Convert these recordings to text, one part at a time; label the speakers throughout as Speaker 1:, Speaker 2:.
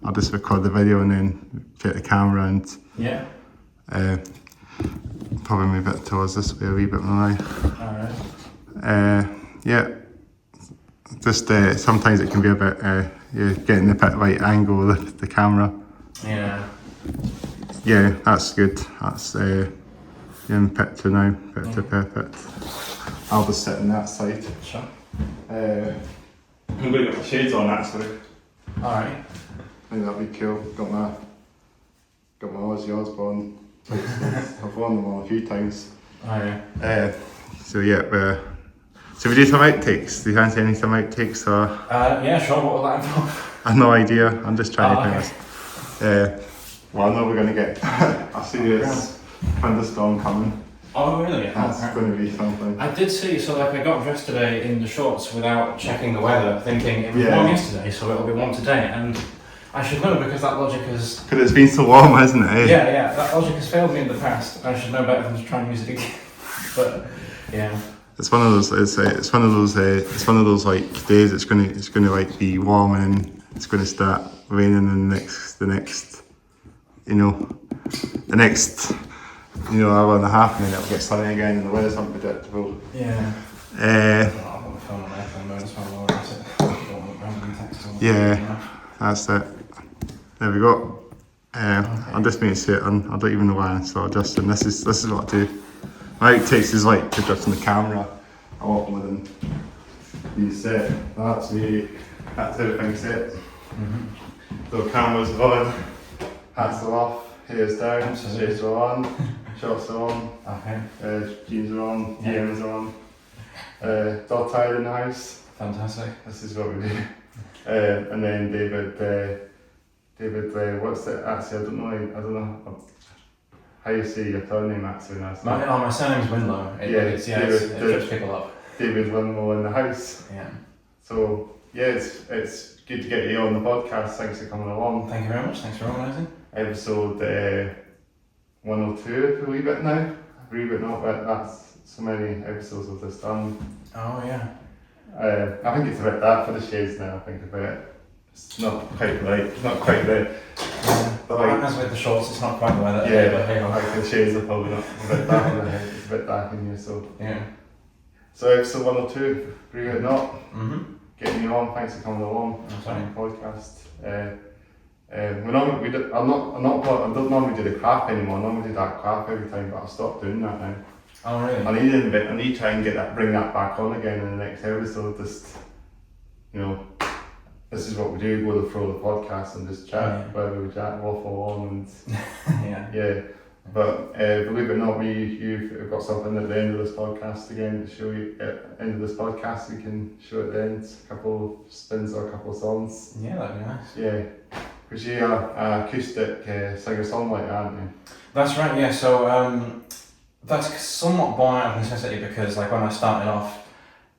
Speaker 1: I'll just record the video and then get the camera and probably move it towards this way a wee bit more.
Speaker 2: Alright.
Speaker 1: Just sometimes it can be a bit getting the right angle of the camera.
Speaker 2: Yeah.
Speaker 1: Yeah, that's good. That's in picture now, picture perfect. I'll just sit on that side.
Speaker 2: Sure.
Speaker 1: I'm going to get my shades on actually.
Speaker 2: Alright.
Speaker 1: I think that'd be cool. Got my Ozzy Osbourne. I've worn them all a few times.
Speaker 2: Oh yeah.
Speaker 1: So we do some outtakes. Do you fancy any some outtakes or?
Speaker 2: Yeah, sure. What will that involve?
Speaker 1: I've no idea. I'm just trying to think this. Well, I know we're going to get a serious thunderstorm coming.
Speaker 2: Oh really?
Speaker 1: That's going to be something.
Speaker 2: I did see, so like I got dressed today in the shorts without checking the weather, thinking it was warm yesterday, so it'll be warm today, and I should know because that logic has...
Speaker 1: Because it's been so warm, hasn't it?
Speaker 2: Yeah, that logic has failed me in the past. I should know better than to try and use it again. But yeah.
Speaker 1: It's one of those. It's one of those like days. It's gonna like be warm and then it's gonna start raining in the next hour and a half, and then it'll get sunny again, and the weather's unpredictable.
Speaker 2: Yeah.
Speaker 1: Yeah, that's it. There we go. I'm just going to sit and I don't even know why I'm still adjusting. This is what I do. My outtakes is like to adjust the camera a lot more than you set. That's everything set. So cameras are on, hats are off, hair's down, shades are on, shorts are on, jeans are on, DMs are on, dog tied in the house.
Speaker 2: Fantastic.
Speaker 1: This is what we do. And then David, what's it? Actually, I don't know how you say your surname actually.
Speaker 2: My surname's Winlo. It trips people up.
Speaker 1: David Winlo in the house.
Speaker 2: Yeah.
Speaker 1: So yeah, it's good to get you on the podcast. Thanks for coming along.
Speaker 2: Thank you very much. Thanks for organising.
Speaker 1: Episode 102 a wee bit now. A wee bit not, but that's so many episodes of this done.
Speaker 2: Oh yeah.
Speaker 1: I think it's a bit that for the shades now. I think about it. It's not quite right. It's not quite right. But like,
Speaker 2: as with the shorts, it's not quite the weather.
Speaker 1: Yeah,
Speaker 2: but hey,
Speaker 1: like the shades are probably not a bit dark in the head. It's a bit dark in here, so.
Speaker 2: Yeah.
Speaker 1: So episode 102, believe it or not. Getting you on. Thanks for coming along on the podcast. I don't normally do the crap anymore. I normally do that crap every time, but I've stopped doing that now.
Speaker 2: Oh really?
Speaker 1: I need to try and bring that back on again in the next episode. Just, this is what we do, go through the podcast and just chat, whatever we chat, waffle on and yeah. But believe it or not, you've got something at the end of this podcast again to show you. At the end of this podcast, we can show at the end a couple of spins or a couple of songs.
Speaker 2: Yeah, that'd be nice.
Speaker 1: Yeah, because you are an acoustic singer-songwriter, aren't you?
Speaker 2: That's right. Yeah. So that's somewhat born out of necessity because, like, when I started off,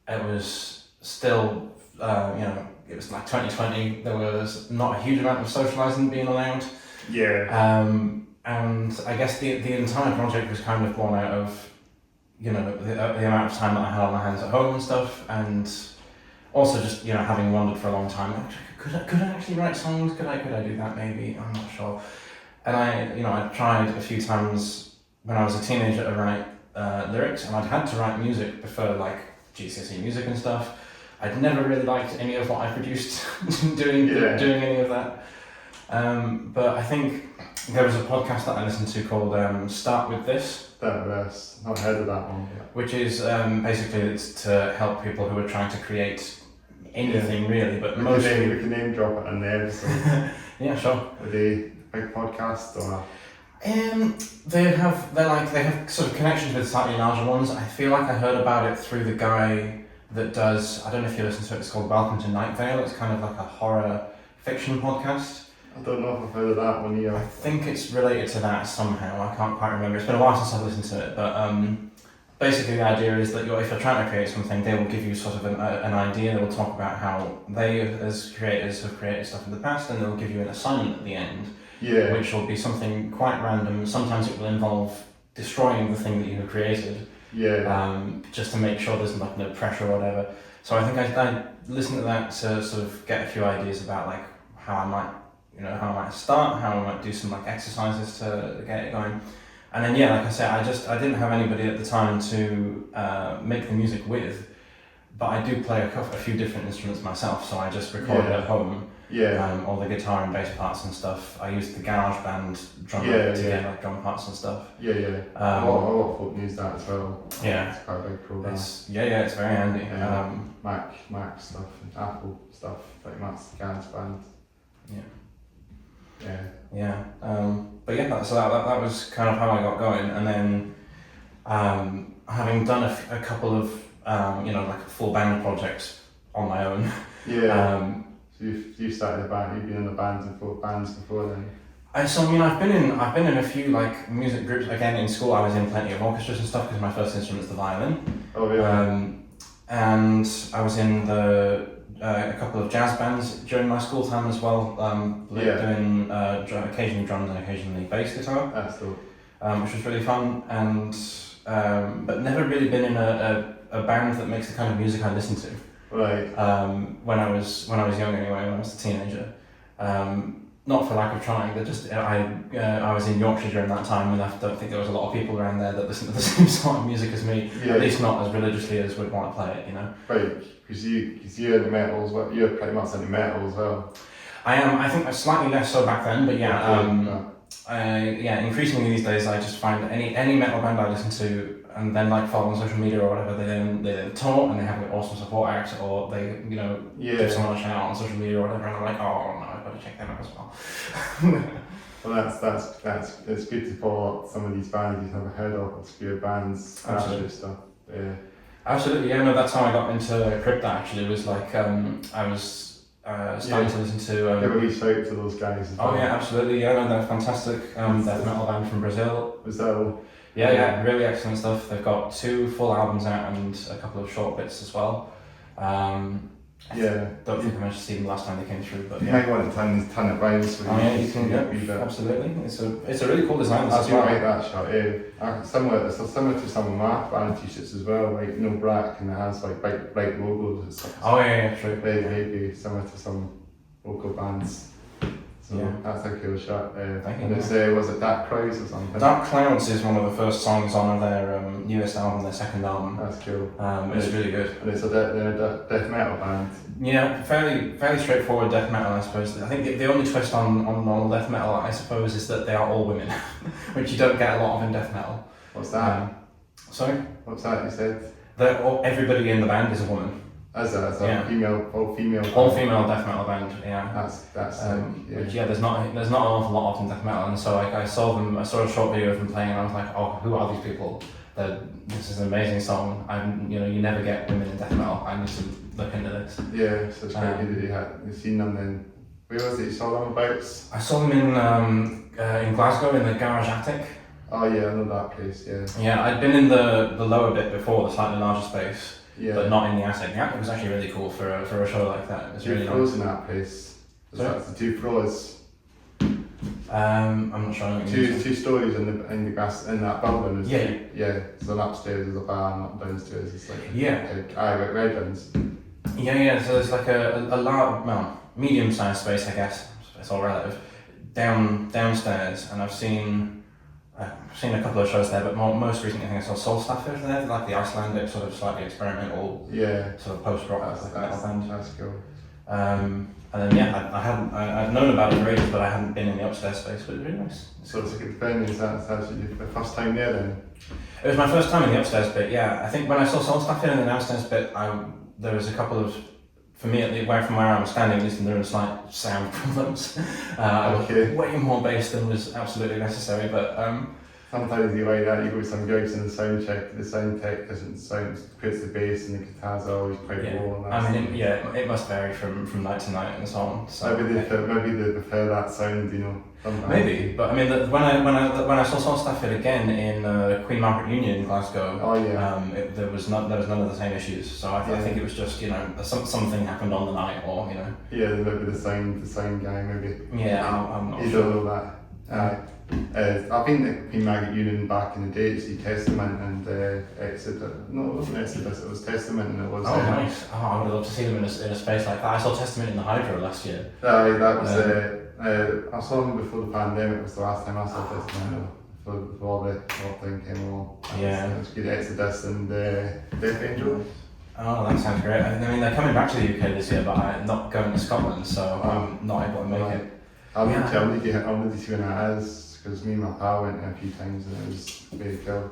Speaker 2: it was still, it was like 2020. There was not a huge amount of socialising being allowed.
Speaker 1: Yeah.
Speaker 2: And I guess the entire project was kind of born out of, the amount of time that I had on my hands at home and stuff, and also just, having wondered for a long time, could I actually write songs? Could I do that maybe? I'm not sure. And I tried a few times when I was a teenager to write lyrics, and I'd had to write music before, like GCSE music and stuff. I'd never really liked any of what I produced doing any of that. But I think there was a podcast that I listened to called Start With This.
Speaker 1: That's not heard of that one yet.
Speaker 2: Which is basically it's to help people who are trying to create anything really, but mostly...
Speaker 1: We can name drop it in the episode.
Speaker 2: Yeah, sure.
Speaker 1: Are they a big podcast or...?
Speaker 2: They have sort of connections with slightly larger ones. I feel like I heard about it through the guy that does, I don't know if you listen to it, it's called Welcome to Night Vale. It's kind of like a horror fiction podcast.
Speaker 1: I don't know if I've heard of that one either.
Speaker 2: I think it's related to that somehow. I can't quite remember. It's been a while since I've listened to it, but basically the idea is that if you're trying to create something, they will give you sort of an idea. They will talk about how they, as creators, have created stuff in the past, and they'll give you an assignment at the end, which will be something quite random. Sometimes it will involve destroying the thing that you have created, just to make sure there's like no pressure or whatever. So I think I listened to that to sort of get a few ideas about like how I might you know, how I might start, how I might do some like exercises to get it going. And then yeah, like I said, I didn't have anybody at the time to make the music with, but I do play a few different instruments myself, so I just recorded at home. All the guitar and bass parts and stuff. I used the Garage Band drummer to get like drum parts and stuff.
Speaker 1: A lot of folk use that as well. It's quite a big program.
Speaker 2: It's very handy.
Speaker 1: Mac stuff and Apple stuff, like Matt's Garage Band.
Speaker 2: But yeah, so that was kind of how I got going, and then having done a couple of you know, like full band projects on my own.
Speaker 1: So you started a band. You've been in the bands before then.
Speaker 2: I've been in a few like music groups. Again, in school, I was in plenty of orchestras and stuff because my first instrument's the violin.
Speaker 1: Oh really?
Speaker 2: And I was in a couple of jazz bands during my school time as well. Doing occasionally drums and occasionally bass guitar.
Speaker 1: That's cool.
Speaker 2: Which was really fun, and but never really been in a band that makes the kind of music I listen to.
Speaker 1: Right.
Speaker 2: When I was young anyway, when I was a teenager. Not for lack of trying, but just I was in Yorkshire during that time, and I don't think there was a lot of people around there that listened to the same sort of music as me. At least not as religiously as would want to play it, you know.
Speaker 1: Right, because you're into metal as well. You're pretty much into metal as well.
Speaker 2: I am. I think slightly less so back then, but increasingly these days I just find any metal band I listen to and then like follow on social media or whatever, they tour and they have an awesome support act, or they give someone a shout out on social media or whatever, and I'm like, oh no, I've got to check them out as well.
Speaker 1: Well, it's good to follow some of these bands you've never heard of, obscure bands,
Speaker 2: absolutely
Speaker 1: stuff.
Speaker 2: Absolutely, yeah. No, that's how I got into Crypta. Actually, it was like I was starting to listen to.
Speaker 1: Give a wee shout to those guys as well.
Speaker 2: Oh yeah, absolutely. Yeah, no, they're fantastic. Death metal band from Brazil.
Speaker 1: Brazil.
Speaker 2: Yeah, really excellent stuff. They've got 2 full albums out and a couple of short bits as well. Don't think I managed to see them last time they came through, but
Speaker 1: you might want to turn it round. So
Speaker 2: you can. Absolutely. It's a really cool design.
Speaker 1: I do like that shot. Similar to some of my band t-shirts as well. Like black, and it has like bright logos and stuff.
Speaker 2: Oh yeah, true.
Speaker 1: Maybe similar to some local bands. So that's a cool shot. And it's was it Dark Clouds or something?
Speaker 2: Dark Clouds is one of the first songs on their newest album, their second album.
Speaker 1: That's cool.
Speaker 2: It's really good.
Speaker 1: And it's a death metal band.
Speaker 2: Yeah, fairly straightforward death metal, I suppose. I think the only twist on normal death metal, I suppose, is that they are all women, which you don't get a lot of in death metal.
Speaker 1: What's that?
Speaker 2: Sorry?
Speaker 1: What's that you said?
Speaker 2: Everybody in the band is a woman.
Speaker 1: As a female, all female
Speaker 2: death metal band, yeah.
Speaker 1: That's
Speaker 2: Which there's not an awful lot of in death metal, and so I saw a short video of them playing, and I was like, oh, who are these people? This is an amazing song. You never get women in death metal. I need to look into this.
Speaker 1: Yeah, so it's quite good that you've seen them then. Where was it you saw them about?
Speaker 2: I saw them in Glasgow in the Garage Attic.
Speaker 1: Oh yeah, I know that place.
Speaker 2: Yeah, I'd been in the lower bit before, the slightly larger space.
Speaker 1: But
Speaker 2: not in the attic. The attic was actually really cool for a show like that. It's really
Speaker 1: floors in that place. That's the 2 floors.
Speaker 2: I'm not sure.
Speaker 1: Two stories in that building.
Speaker 2: Yeah.
Speaker 1: So upstairs is a bar, and downstairs is like red ones.
Speaker 2: Yeah. So there's like a large, medium-sized space, I guess. It's all relative. Downstairs, and I've seen a couple of shows there, but most recently I think I saw Soulstaffers there, like the Icelandic sort of slightly experimental, sort of post-rock metal band.
Speaker 1: That's cool.
Speaker 2: And then I'd known about it for ages, but I hadn't been in the upstairs space, but it was really nice.
Speaker 1: So it's a good venue. Is that actually the first time there then?
Speaker 2: It was my first time in the upstairs bit. Yeah, I think when I saw Soulstaffers in the downstairs bit, there was a couple of, for me, from where I was standing, at least, there were slight sound problems. Way more bass than was absolutely necessary, but
Speaker 1: sometimes you like that. You go to some gigs and the sound tech doesn't sound, puts the bass and the guitars are always quite low.
Speaker 2: It must vary from night to night and so on. So
Speaker 1: maybe they prefer that sound, sometimes.
Speaker 2: Maybe, but when I saw Soulstaffers again in Queen Margaret Union in Glasgow, there was none of the same issues. So I think it was just something happened on the night, or
Speaker 1: Yeah, maybe the sound guy maybe.
Speaker 2: Yeah, I'm not
Speaker 1: sure. You don't know that. I've been to Queen Margaret Union back in the day to see Testament and Exodus. No, it wasn't Exodus, it was Testament, and it was.
Speaker 2: Oh, nice. I would love to see them in a space like that. I saw Testament in the Hydro last year.
Speaker 1: That was I saw him before the pandemic. Was the last time I saw this now. Before all the lockdown came along.
Speaker 2: Yeah.
Speaker 1: It was good. Exodus and Death Angel.
Speaker 2: Oh, that sounds great. I mean, they're coming back to the UK this year, but I'm not going to Scotland, so I'm not able to make it.
Speaker 1: I'm going to see when that is, because me and my pal went a few times and it was very cool.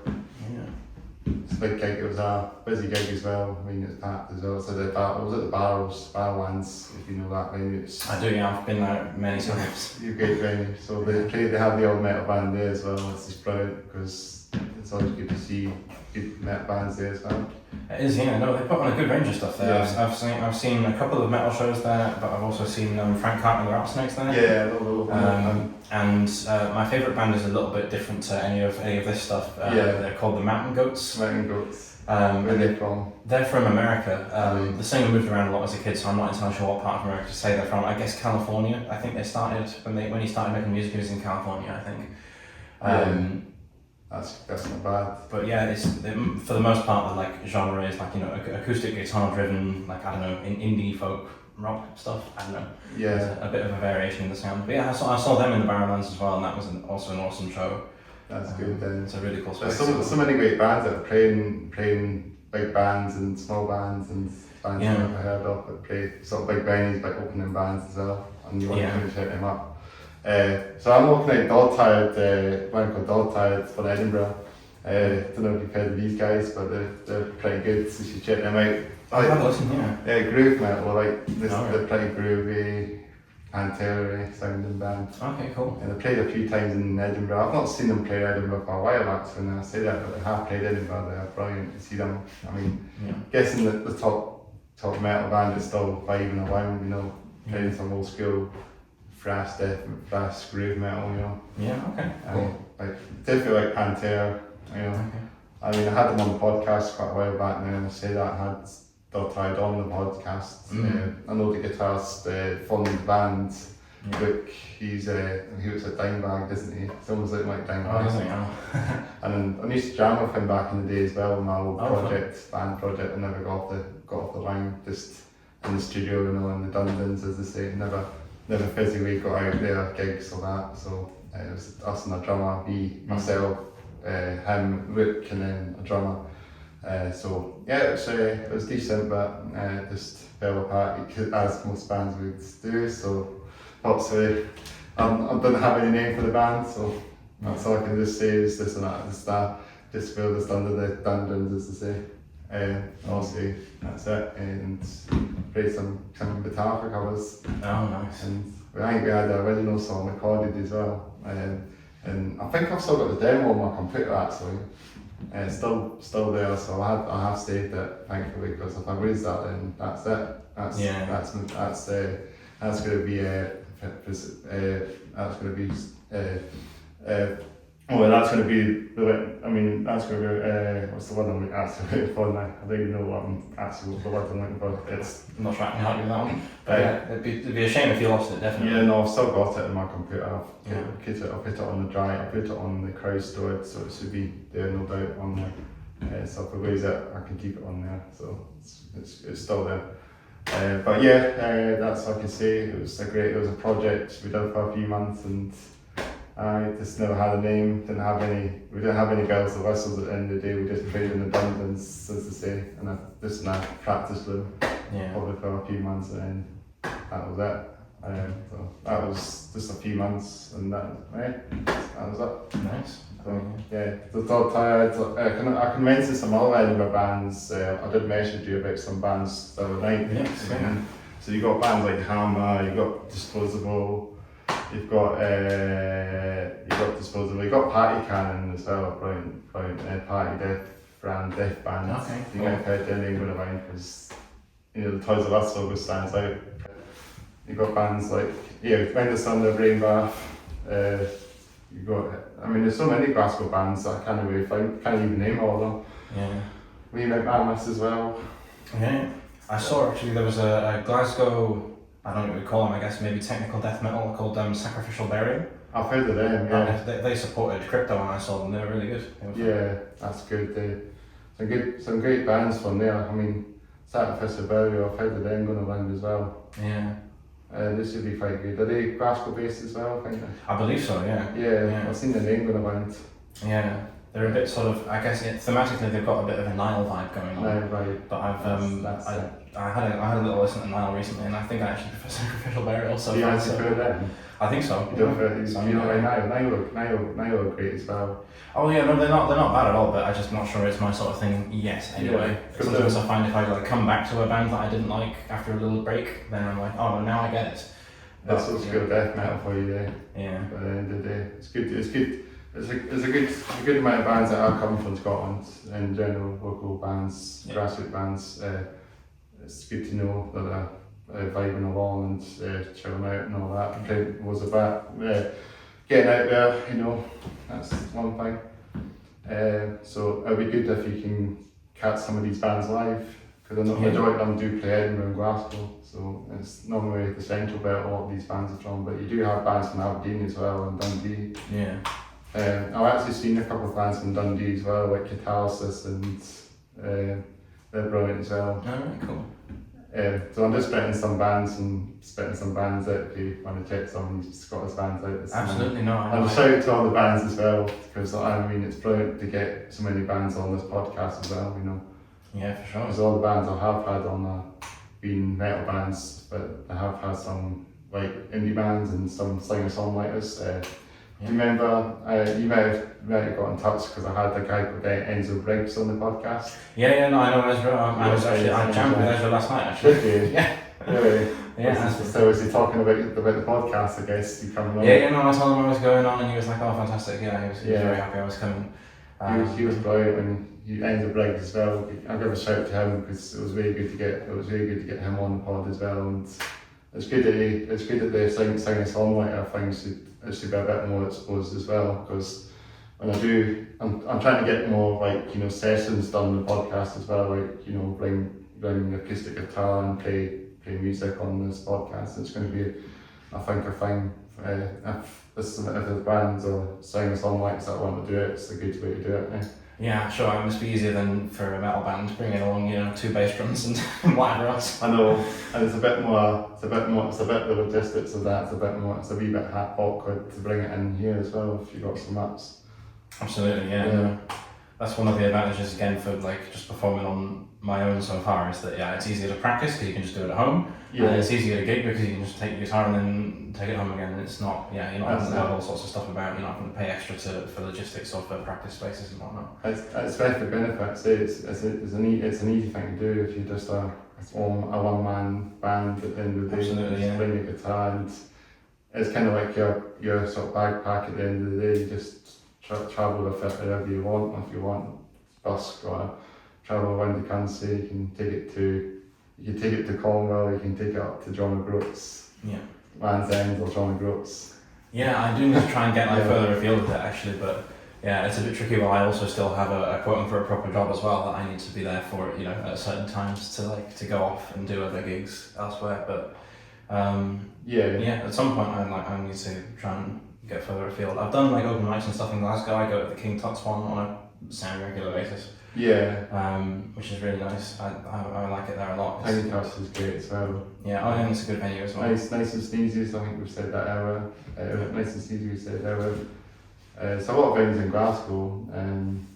Speaker 2: Yeah.
Speaker 1: It's a big gig. It was a busy gig as well. I mean, it was packed as well. So it was at the Barrowlands, if you know that venue.
Speaker 2: I do, yeah. I've been there many times.
Speaker 1: You're a great venue. So they have the old metal band there as well. It's just brilliant because it's always good to see good metal bands there as well.
Speaker 2: It is, yeah. No, they put on a good range of stuff there.
Speaker 1: Yeah.
Speaker 2: I've seen a couple of metal shows there, but I've also seen Frank Carpenter Outtakes there.
Speaker 1: Yeah,
Speaker 2: and my favourite band is a little bit different to any of this stuff. They're called the Mountain Goats.
Speaker 1: Mountain Goats.
Speaker 2: Where
Speaker 1: are they from?
Speaker 2: They're from America. The singer moved around a lot as a kid, so I'm not entirely sure what part of America to say they're from. I guess California. I think they started when he started making music. He was in California, I think.
Speaker 1: That's not bad.
Speaker 2: But yeah, for the most part the like genre is like, you know, acoustic guitar driven, like, I don't know, in indie folk rock stuff. I don't know.
Speaker 1: Yeah.
Speaker 2: There's a bit of a variation in the sound. But yeah, I saw them in the Barrowlands as well, and that was also an awesome show.
Speaker 1: That's good then.
Speaker 2: It's a really cool space.
Speaker 1: There's so many great bands that are playing big bands and small bands and bands you've never heard of that play sort of big venues, like opening bands as well, and you want to shout them up. So I'm looking at Dog Tired, one called Dog Tired for Edinburgh. Don't know if you've heard of these guys, but they're pretty good, so you should check them out.
Speaker 2: Have a listen,
Speaker 1: yeah. Groove metal, they're pretty groovy, Pantera sounding band.
Speaker 2: Okay, cool.
Speaker 1: And they played a few times in Edinburgh. I've not seen them play Edinburgh for a while actually, when I say that, but they have played Edinburgh. They're brilliant to see them. I mean, guessing that the top metal band is still vibing around, you know, playing some old school thrash groove metal, you know.
Speaker 2: Yeah, okay. Cool.
Speaker 1: Definitely like Pantera, you know. Okay. I mean, I had them on the podcast quite a while back now, I say that I had Dog Tired on the podcast. I know the guitarist from the band, Luke, he was a Dimebag, isn't he? It's almost like Dimebag.
Speaker 2: Oh, yeah.
Speaker 1: And I used to jam with him back in the day as well, my old band project. I never got off the line, just in the studio, you know, in the dungeons, as they say. Never physically got out there, gigs or that. So it was us and a drummer, myself, him, Luke, and then a drummer. So yeah, it was decent, but just fell apart as most bands would do. So obviously, I don't have any name for the band, so that's all I can just say is this and that. Just feel just under the dungeons, as they say. Obviously, that's it, and played some Metalcore covers.
Speaker 2: Oh, nice.
Speaker 1: And I think we had the original song recorded as well. And I think I've still got the demo on my computer actually. It's still there, so I have saved it, thankfully, because if I lose that, then that's it. That's going to be that's going to be what's the word I'm actually looking for now? I don't even know what the word I'm looking for.
Speaker 2: I'm not sure I can help you with that one. But it'd be a shame if you lost it, definitely.
Speaker 1: Yeah, no, I've still got it in my computer. I've put it on the drive. I put it on the crowd storage, so it should be there, no doubt, on there. So if I lose it, I can keep it on there. So it's still there. But yeah, that's what I can say. It was a project we did for a few months, and I just never had a name. We didn't have any bells or whistles at the end of the day. We just played in the dungeons, as they say, and I practiced them probably for a few months, and then that was it. So that was just a few months, and that was it.
Speaker 2: Nice.
Speaker 1: So yeah, the Dog Tired. I can mention some other Edinburgh bands. I did message you about some bands the other night.
Speaker 2: Yeah.
Speaker 1: So you got bands like Hammer, you got Disposable. You've got Disposable. You've got Party Cannon as well. Brilliant. Party Death Band.
Speaker 2: Okay.
Speaker 1: You might have heard their name going around because the Toys R Us logo stands out. You've got bands like Vendor Thunder, Brain Bath. You've got. I mean, there's so many Glasgow bands that I can't even name all of them.
Speaker 2: Yeah.
Speaker 1: We like Atlas as well.
Speaker 2: Yeah. I saw actually there was a Glasgow. I don't know what we call them, I guess maybe technical death metal called Sacrificial Burial.
Speaker 1: I've heard of them, yeah.
Speaker 2: They supported Crypto when I saw them, they were really good.
Speaker 1: Yeah, that's good. Some great bands from there. I mean, Sacrificial Burial, I've heard of them going around as well.
Speaker 2: Yeah.
Speaker 1: This should be quite good. Are they Glasgow based as well, I think?
Speaker 2: I believe so, yeah.
Speaker 1: Yeah, I've seen the name of the band.
Speaker 2: Yeah, they're a bit sort of, I guess thematically they've got a bit of a Nile vibe going on.
Speaker 1: No, right.
Speaker 2: But I had a little listen to Nile recently, and I think I actually prefer Sacrificial Burial. So
Speaker 1: Do you actually prefer them?
Speaker 2: I think so.
Speaker 1: You don't like Nile are great as well.
Speaker 2: Oh yeah, no, they're not bad at all. But I'm just not sure it's my sort of thing yet. Anyway, sometimes I find if I like come back to a band that I didn't like after a little break, then I'm like, oh, now I get it.
Speaker 1: That's what's good death metal for you there.
Speaker 2: Yeah.
Speaker 1: But at the end of the day, it's good. It's good. There's a good amount of bands that are coming from Scotland in general, local bands, grassroots bands. It's good to know that they're vibing along and chilling out and all that. It was about getting out there, you know, that's one thing. So it'll be good if you can catch some of these bands live, because the majority of them do play Edinburgh and Glasgow, so it's normally the central belt a lot of these bands are from, but you do have bands from Aberdeen as well and Dundee.
Speaker 2: Yeah.
Speaker 1: I've actually seen a couple of bands from Dundee as well, like Catalysis, and they're brilliant as well.
Speaker 2: Alright, cool.
Speaker 1: So I'm just spitting some bands out if you want to check some of these Scottish bands out.
Speaker 2: Absolutely, no.
Speaker 1: And shout out to all the bands as well, because I mean it's brilliant to get so many bands on this podcast as well, you know.
Speaker 2: Yeah, for sure.
Speaker 1: Because all the bands I have had on been metal bands, but I have had some like indie bands and some singer-songwriters. Do you remember, you might have got in touch because I had a guy called Enzo Briggs on the podcast.
Speaker 2: Yeah, no, I know Ezra. I jammed with Ezra last night actually.
Speaker 1: Did you?
Speaker 2: Yeah.
Speaker 1: Really?
Speaker 2: Yeah.
Speaker 1: So was he talking about the podcast, I guess, you coming on?
Speaker 2: Yeah, no, I told him I was going on and he was like, oh, fantastic. Yeah, he was very happy I was coming.
Speaker 1: He was brilliant, and Enzo Briggs as well. I'll give a shout out to him because it was really good to get him on the pod as well, and it's good that the singer-songwriter thing should be a bit more exposed as well, because when I do, I'm trying to get more like, you know, sessions done on the podcast as well, like, you know, bring acoustic guitar and play music on this podcast. It's going to be, I think, a thing. If there's bands or singer-songwriters that want to do it, it's a good way to do it. Eh?
Speaker 2: Yeah, sure. It must be easier than for a metal band bringing along, you know, 2 bass drums and whatever else.
Speaker 1: I know, and it's a bit the logistics of that. It's a wee bit awkward to bring it in here as well if you got some maps.
Speaker 2: Absolutely, yeah. No. That's one of the advantages again for like just performing on my own so far, is that it's easier to practice because you can just do it at home.
Speaker 1: Yeah.
Speaker 2: And it's easier to gig because you can just take your guitar and then take it home again, and it's not you're not having to have all sorts of stuff about. You're not having to pay extra for logistics or for practice spaces and whatnot.
Speaker 1: It's definitely benefits. It's an easy thing to do if you're just a one-man band at the end of the day.
Speaker 2: Absolutely,
Speaker 1: just playing your guitar, and it's kind of like your sort of backpack at the end of the day. You just travel with it wherever you want. If you want bus or travel around the country, you can take it to Cornwall, you can take it up to John O'Groats, Land's End or John O'Groats.
Speaker 2: Yeah, I do need to try and get further afield with it actually, but yeah, it's a bit tricky. But I also still have a quote for a proper job as well that I need to be there for, you know, at certain times to go off and do other gigs elsewhere. But at some point I need to try and get further afield. I've done like open mics and stuff in Glasgow. I go to the King Tut's one on a semi-regular basis.
Speaker 1: Yeah.
Speaker 2: Which is really nice. I like it there a lot.
Speaker 1: King Tut's is great as well.
Speaker 2: Yeah, I think it's a good venue as well.
Speaker 1: Nice and sneezy. I think we've said that earlier. Nice and sneezy, we said earlier. There's a lot of venues in Glasgow, and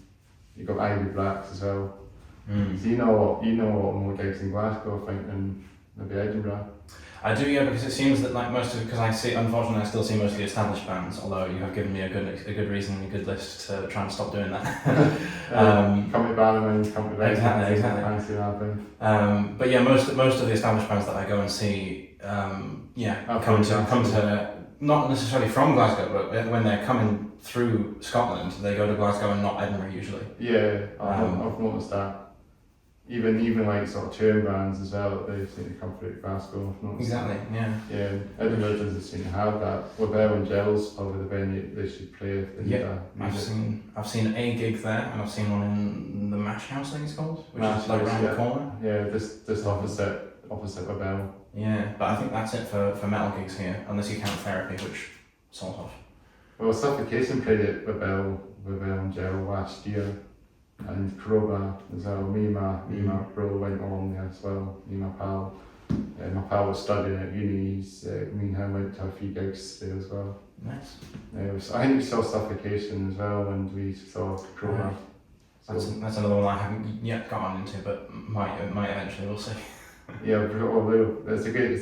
Speaker 1: you've got Ivy Blacks as well. So you know what more gigs in Glasgow, I think, than maybe Edinburgh.
Speaker 2: I do, yeah, because it seems that like unfortunately I still see mostly established bands, although you have given me a good reason, a good list to try and stop doing that.
Speaker 1: Come to Bannerman, come to Bannerman.
Speaker 2: Exactly. But yeah, most of the established bands that I go and see, come to not necessarily from Glasgow, but when they're coming through Scotland, they go to Glasgow and not Edinburgh usually.
Speaker 1: Yeah, I've noticed that. Even like sort of touring bands as well, they seem to come through Glasgow.
Speaker 2: Exactly, yeah.
Speaker 1: Yeah, Edinburgh doesn't seem to have that. Webel and Gels probably the venue they should play if they need that.
Speaker 2: I've seen a gig there, and I've seen one in the Mash House, I think it's called, which is like around the corner.
Speaker 1: Yeah, just opposite Webel.
Speaker 2: Yeah, but I think that's it for metal gigs here, unless you count Therapy, which sort of.
Speaker 1: Well, Suffocation played at Webel and Gel last year. And Kroba as well, me and my bro went along there as well, me and my pal. My pal was studying at uni. Me and him went to a few gigs there as well.
Speaker 2: Nice.
Speaker 1: I think we saw Suffocation as well, and we saw Corona.
Speaker 2: Right. That's another one I haven't yet got on into, but might eventually. We'll see.
Speaker 1: Yeah, it's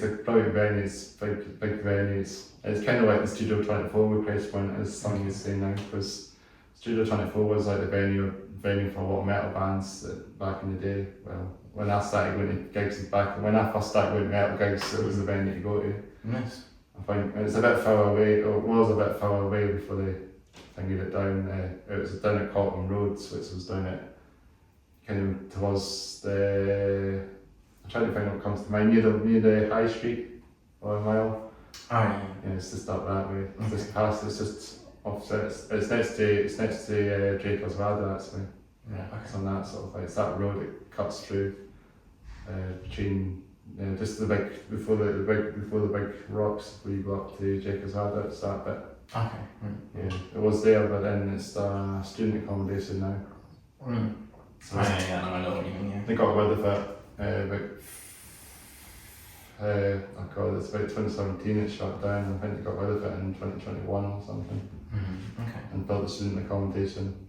Speaker 1: a brilliant venues, big venues. It's kind of like the Studio 24 replacement, as some is saying now, because Studio 24 was like the venue for a lot of metal bands back in the day. Well, when I started going to gigs when I first started going to metal gigs, it was the venue to go to.
Speaker 2: Nice.
Speaker 1: I think it's a bit far away, or it was a bit far away before they thingied it down. It was down at Colton Roads, which was down at kind of towards the. I'm trying to find what comes to mind, near the High Street or a mile.
Speaker 2: Oh yeah.
Speaker 1: Yeah, it's just up that way. It's just past. It's just opposite. It's next to Draper's Ladder actually.
Speaker 2: Yeah. Okay.
Speaker 1: It's on that sort of it's that road that cuts through between just the big before the big rocks before you go up to Draper's Ladder. It's that bit.
Speaker 2: Okay.
Speaker 1: Yeah, it was there, but then it's student accommodation now. So
Speaker 2: Yeah, no, I know what you mean. Yeah.
Speaker 1: they got rid of it. It's about 2017 it shut down. I think they got rid of it in 2021 or something
Speaker 2: Okay.
Speaker 1: and built the student accommodation.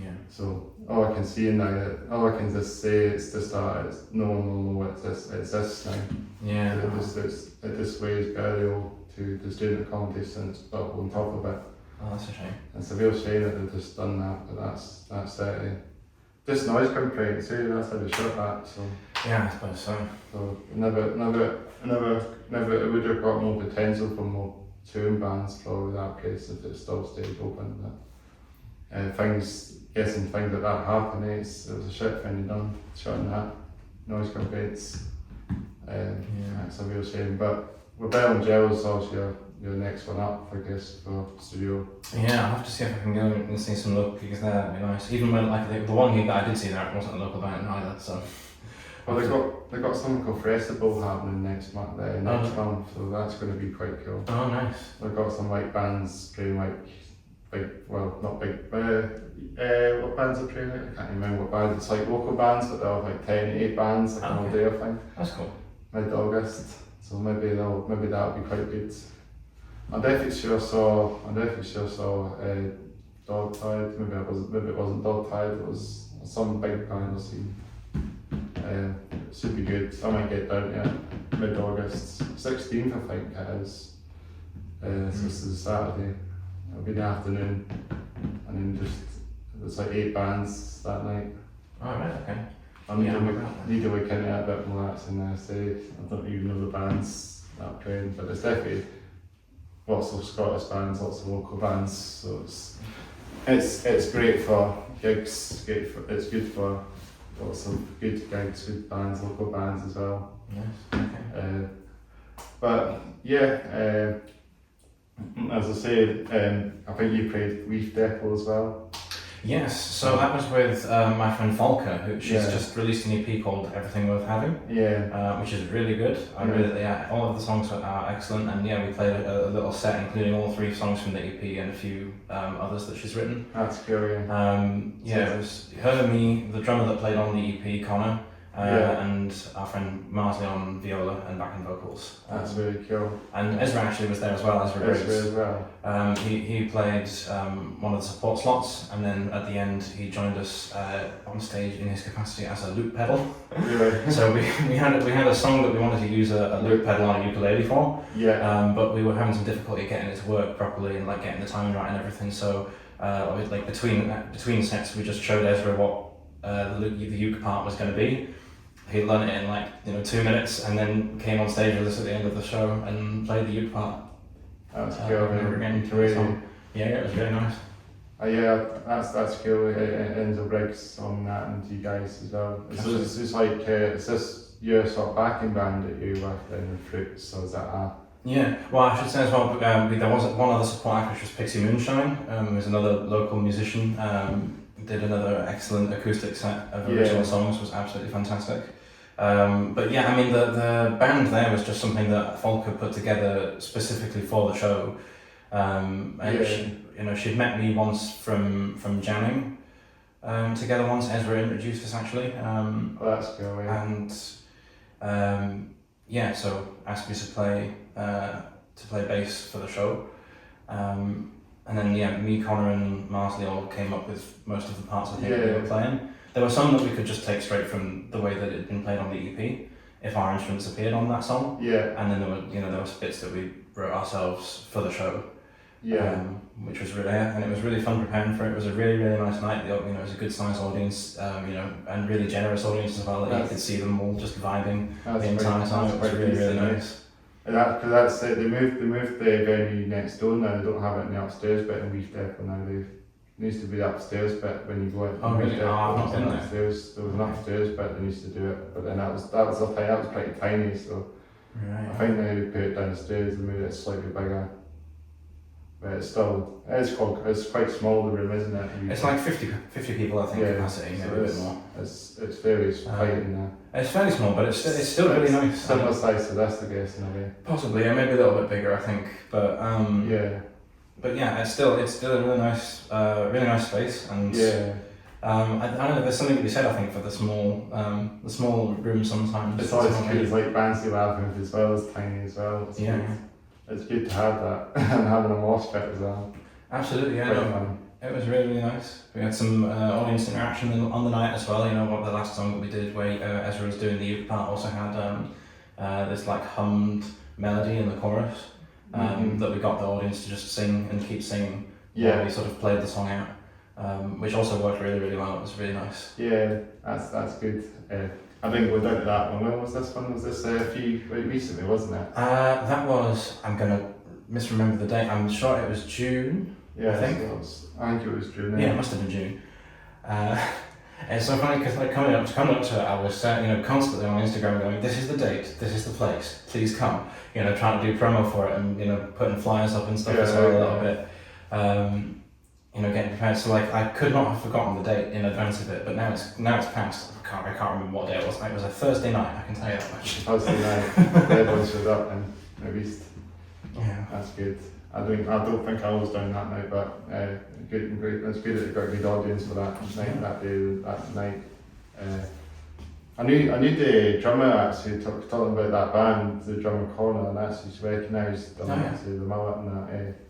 Speaker 2: Yeah.
Speaker 1: So all I can see now, all I can just say it's just no one will know it exists now.
Speaker 2: Yeah.
Speaker 1: It just weighs burial to the student accommodation that's built on top of it.
Speaker 2: Oh, that's a shame.
Speaker 1: It's a real shame that they've just done that, but that's it. This noise complaint too, that's how they shut that. So
Speaker 2: Yeah, I suppose so.
Speaker 1: So never, it would have got more potential for more touring bands probably that place if it still stayed open. But things like that happen, it was a shit thing done, shutting that noise complaints. It's a real shame. But Rebel and Gel is also your next one up, I guess, for studio.
Speaker 2: Yeah, I'll have to see if I can go and see some local gigs there. That'd be nice. Even when the one gig that I did see there wasn't a local band either. So.
Speaker 1: Well, they got something called Festival happening next month, so that's going to be quite cool.
Speaker 2: Oh, nice.
Speaker 1: They've got some bands playing not big, what bands are playing? I can't remember what bands. It's like local bands, but they'll have 8 bands all day, I think.
Speaker 2: That's cool.
Speaker 1: Mid-August, so maybe that'll be quite good. I definitely sure saw Dogtide. Maybe it wasn't Dogtide. It was some big band I've seen. Should be good. I might get down to mid-August, 16th I think it is. So this is a Saturday. It'll be in the afternoon, and then it's like 8 bands that night.
Speaker 2: Oh, right, okay.
Speaker 1: I need to look into it a bit more actually now. I don't even know the bands that are playing, but there's definitely lots of Scottish bands, lots of local bands. So it's great for gigs. It's good for lots of good gigs with bands, local bands as well.
Speaker 2: Yes. Okay.
Speaker 1: But yeah, as I say, I think you played Reef Depot as well.
Speaker 2: Yes, so that was with my friend Volker, who she's just released an EP called Everything Worth Having, which is really good. All of the songs are excellent, and we played a little set including all 3 songs from the EP and a few others that she's written.
Speaker 1: That's cool,
Speaker 2: It was her, me, the drummer that played on the EP, Connor, and our friend Marsley on viola and backing vocals.
Speaker 1: That's really cool.
Speaker 2: And Ezra actually was there as well, Ezra
Speaker 1: as well.
Speaker 2: He played one of the support slots, and then at the end he joined us on stage in his capacity as a loop pedal.
Speaker 1: Really?
Speaker 2: So we had a song that we wanted to use a loop pedal on a ukulele for. But we were having some difficulty getting it to work properly and getting the timing right and everything. So between sets we just showed Ezra what the uke part was going to be. He learned it in 2 minutes, and then came on stage with us at the end of the show and played the uke part.
Speaker 1: That's cool.
Speaker 2: It was really nice.
Speaker 1: That's cool. Ends of Briggs on that, and you guys as well. It's just your sort of backing band that you worked in with Fruits, so is that
Speaker 2: Yeah, well, I should say as well, there was one other support act, which was Pixie Moonshine, who's another local musician. Did another excellent acoustic set of original songs, was absolutely fantastic. But the band there was just something that Volker put together specifically for the show. She'd met me once from jamming together once. Ezra introduced us actually.
Speaker 1: That's cool, yeah.
Speaker 2: And so asked me to play bass for the show. And then me, Connor and Marsley all came up with most of the parts I think we were playing. There were some that we could just take straight from the way that it had been played on the EP, if our instruments appeared on that song.
Speaker 1: Yeah.
Speaker 2: And then there were bits that we wrote ourselves for the show.
Speaker 1: Yeah.
Speaker 2: Which was really, and it was really fun preparing for it. It was a really, really nice night. It was a good sized audience, and really generous audience as well. That you could see them all just vibing the entire time. It was really, really nice.
Speaker 1: Because that's it. They moved the venue next door now. They don't have it in the upstairs bit in Reef Depot now. It used to be the upstairs bit when you go out.
Speaker 2: Oh really? I've not been there.
Speaker 1: Upstairs. There was an upstairs bit they used to do it, but then that was the thing. That was pretty tiny. So
Speaker 2: right.
Speaker 1: I think now they put it downstairs. They made it slightly bigger. But it's quite small, the room, isn't it?
Speaker 2: It's like 50 people, I think, capacity, maybe a bit more.
Speaker 1: It's fairly tight in there.
Speaker 2: It's fairly small, but it's still really nice.
Speaker 1: Similar size to this, I guess, in a way.
Speaker 2: Possibly, yeah, maybe a little bit bigger, I think. But But yeah, it's still a really nice space, and I don't know. There's something to be said, I think, for the small room sometimes.
Speaker 1: It's always good. It's like Bandsy Labyrinth as well as tiny as well. It's good to have that and having a mosh pit as well.
Speaker 2: Absolutely, yeah. It was really, really nice. We had some audience interaction on the night as well. What the last song that we did, where Ezra was doing the uke part, also had this like hummed melody in the chorus that we got the audience to just sing and keep singing while we sort of played the song out, which also worked really, really well. It was really nice. Yeah,
Speaker 1: that's good. I think we're down to that one. When was this one? Was this recently, wasn't it?
Speaker 2: That was, I'm going to misremember the date. I'm sure it was June.
Speaker 1: Yeah,
Speaker 2: I think
Speaker 1: it was June.
Speaker 2: Yeah, it must have been June. It's so funny because coming up to it, I was constantly on Instagram going, "This is the date, this is the place, please come." Trying to do promo for it and putting flyers up and stuff as well a little bit. Getting prepared. So I could not have forgotten the date in advance of it, but now it's passed. I can't remember what day it was. It was a Thursday night. I can tell you that much.
Speaker 1: Thursday night. Everyone showed up and at least.
Speaker 2: Yeah.
Speaker 1: That's good. I don't think I was down that night, but great. It's good that you got a good audience for that night. I knew the drummer actually talking about that band, the drummer Connor, and actually recognised them, actually, the mullet and that.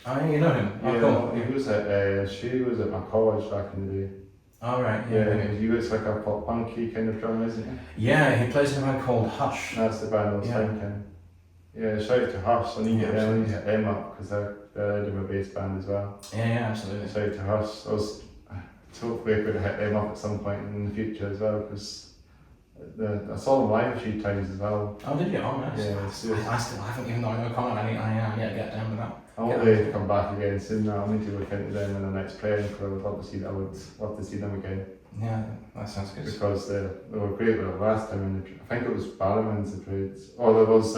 Speaker 2: Oh, you know him?
Speaker 1: Yeah,
Speaker 2: cool.
Speaker 1: He was at my college back in the day.
Speaker 2: Oh, right,
Speaker 1: He looks like a pop punky kind of drummer, isn't he?
Speaker 2: Yeah, he plays in a band called Hush.
Speaker 1: That's the band I was thinking. Yeah, shout out to Hush. I need to hit them up because they're doing a bass band as well.
Speaker 2: Yeah, absolutely.
Speaker 1: Shout out to Hush. Hopefully I could hit them up at some point in the future as well because I saw them live a few times as well.
Speaker 2: Oh, did you? Oh, nice.
Speaker 1: Yeah,
Speaker 2: I still haven't, even though I know Connor. I need to get down with that.
Speaker 1: I hope they come back again soon now. I need to look into them in the next playing because I would love to see them again.
Speaker 2: Yeah, that sounds good.
Speaker 1: Because they were great with it last time. I think it was Barrowman's that played. Oh, there was,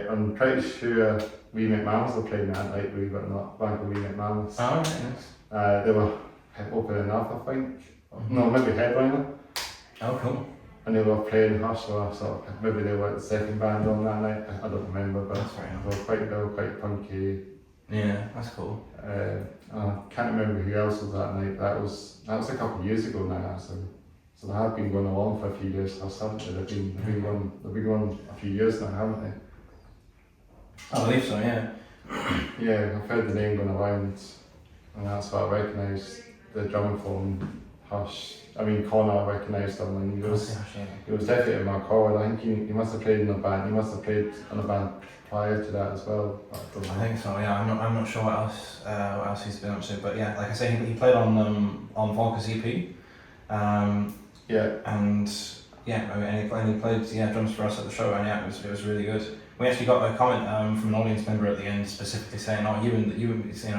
Speaker 1: I'm pretty sure We Make Mammals were playing that night, believe it or not. Band of We Make Mammals.
Speaker 2: Oh, right, nice.
Speaker 1: They were opening up, I think. No, maybe headliner.
Speaker 2: Oh, cool.
Speaker 1: And they were playing Hush, so maybe they were the second band on that night. I don't remember, but they were quite punky.
Speaker 2: Yeah, that's cool.
Speaker 1: I can't remember who else was that night. That was a couple of years ago now, so they have been going along for a few years or something. They've been going a few years now, haven't they?
Speaker 2: I believe so, yeah.
Speaker 1: Yeah, I've heard the name going around, and that's why I recognised the drummer from Hush. I mean, Connor recognised him, and he was definitely in my call. I think he must have played in a band. He must have played in a band prior to that as well.
Speaker 2: I think so. Yeah, I'm not sure what else he's been up to, but yeah, like I say, he played on Volker's EP. And he played drums for us at the show, and it was really good. We actually got a comment from an audience member at the end specifically saying, "Oh,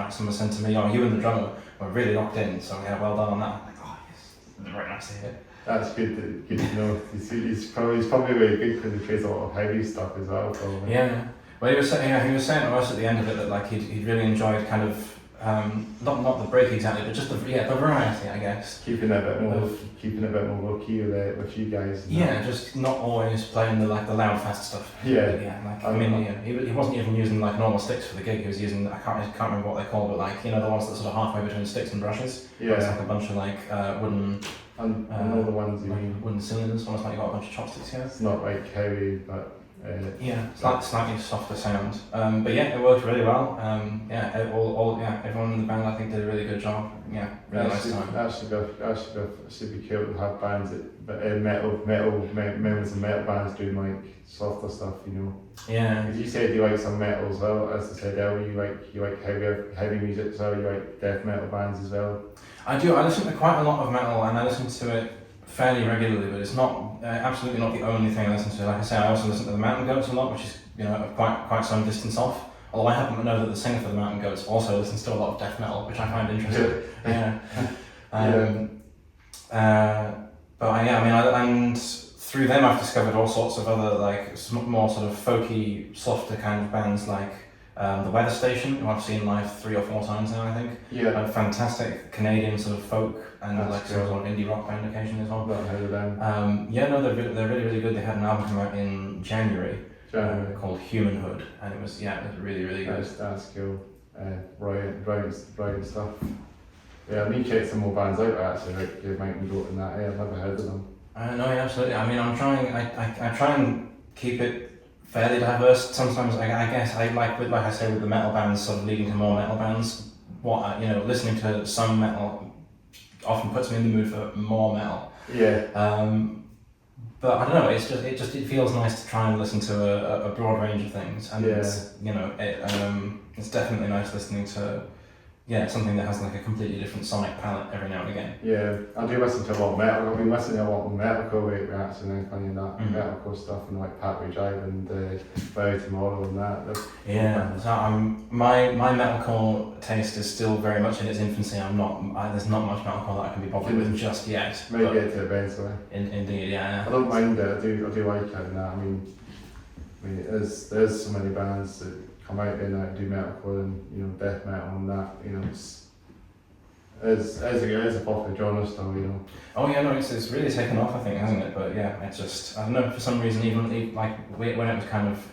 Speaker 2: someone sent to me, oh, you and the drummer were really locked in." So yeah, well done on that. I'm like, oh yes, very nice to hear.
Speaker 1: That's good to know. He's probably really good because he plays a lot of heavy stuff as well. Probably.
Speaker 2: Yeah. Well, he was saying to us at the end of it that like he'd really enjoyed kind of not the break exactly, but just the variety, I guess.
Speaker 1: Keeping it a bit more low key with you guys.
Speaker 2: Just not always playing the loud fast stuff.
Speaker 1: He
Speaker 2: wasn't even using like normal sticks for the gig. He was using I can't remember what they're called, but like the ones that sort of halfway between sticks and brushes.
Speaker 1: Yeah.
Speaker 2: It's like a bunch of like wooden.
Speaker 1: I know the ones you mean.
Speaker 2: Wooden cylinders, almost like you got a bunch of chopsticks here.
Speaker 1: It's not like heavy, but
Speaker 2: Slightly softer sound. But yeah, it worked really well. Everyone in the band I think did a really good job. Yeah, really nice time.
Speaker 1: That should be cool to have bands members of metal bands doing like softer stuff, you know.
Speaker 2: Yeah.
Speaker 1: Because you said you like some metal as well, as I said earlier, you like heavy music as well, you like death metal bands as well.
Speaker 2: I do. I listen to quite a lot of metal, and I listen to it fairly regularly, but it's not absolutely not the only thing I listen to. Like I say, I also listen to the Mountain Goats a lot, which is quite some distance off. Although I happen to know that the singer for the Mountain Goats also listens to a lot of death metal, which I find interesting. And through them I've discovered all sorts of other like more sort of folky, softer kind of bands like the Weather Station, who I've seen live 3 or 4 times now, I think.
Speaker 1: Yeah.
Speaker 2: A fantastic Canadian sort of folk and
Speaker 1: That's
Speaker 2: sort of indie rock band occasionally as well.
Speaker 1: I've not heard of them.
Speaker 2: They're really, really good. They had an album come out in January. Called Humanhood, and it was really, really good.
Speaker 1: That's cool. Brilliant stuff. Yeah, I need to check some more bands out actually, like Mike and Goat and that. I've never heard of them.
Speaker 2: No, yeah, absolutely. I mean, I'm trying. I try and keep it fairly diverse. Sometimes I guess I like I say with the metal bands, sort of leading to more metal bands. Listening to some metal often puts me in the mood for more metal.
Speaker 1: Yeah.
Speaker 2: But I don't know. It feels nice to try and listen to a broad range of things, and it's definitely nice listening to something that has like a completely different sonic palette every now and again.
Speaker 1: Yeah, I do listen to a lot of metal. I've been listening to a lot of metalcore lately actually, and finding that metalcore stuff and like Pathway Drive and Bury Tomorrow and that.
Speaker 2: Yeah, so my metalcore taste is still very much in its infancy. There's not much metalcore that I can be bothered with just yet.
Speaker 1: Maybe get to it eventually.
Speaker 2: Indeed, yeah.
Speaker 1: I don't mind it. I do like it and that. I mean, there's so many bands that come out there that do metalcore and death metal and that. It's a popular genre still.
Speaker 2: Oh yeah, no, it's really taken off, I think, hasn't it? But yeah, it's just I don't know, for some reason even like when it was kind of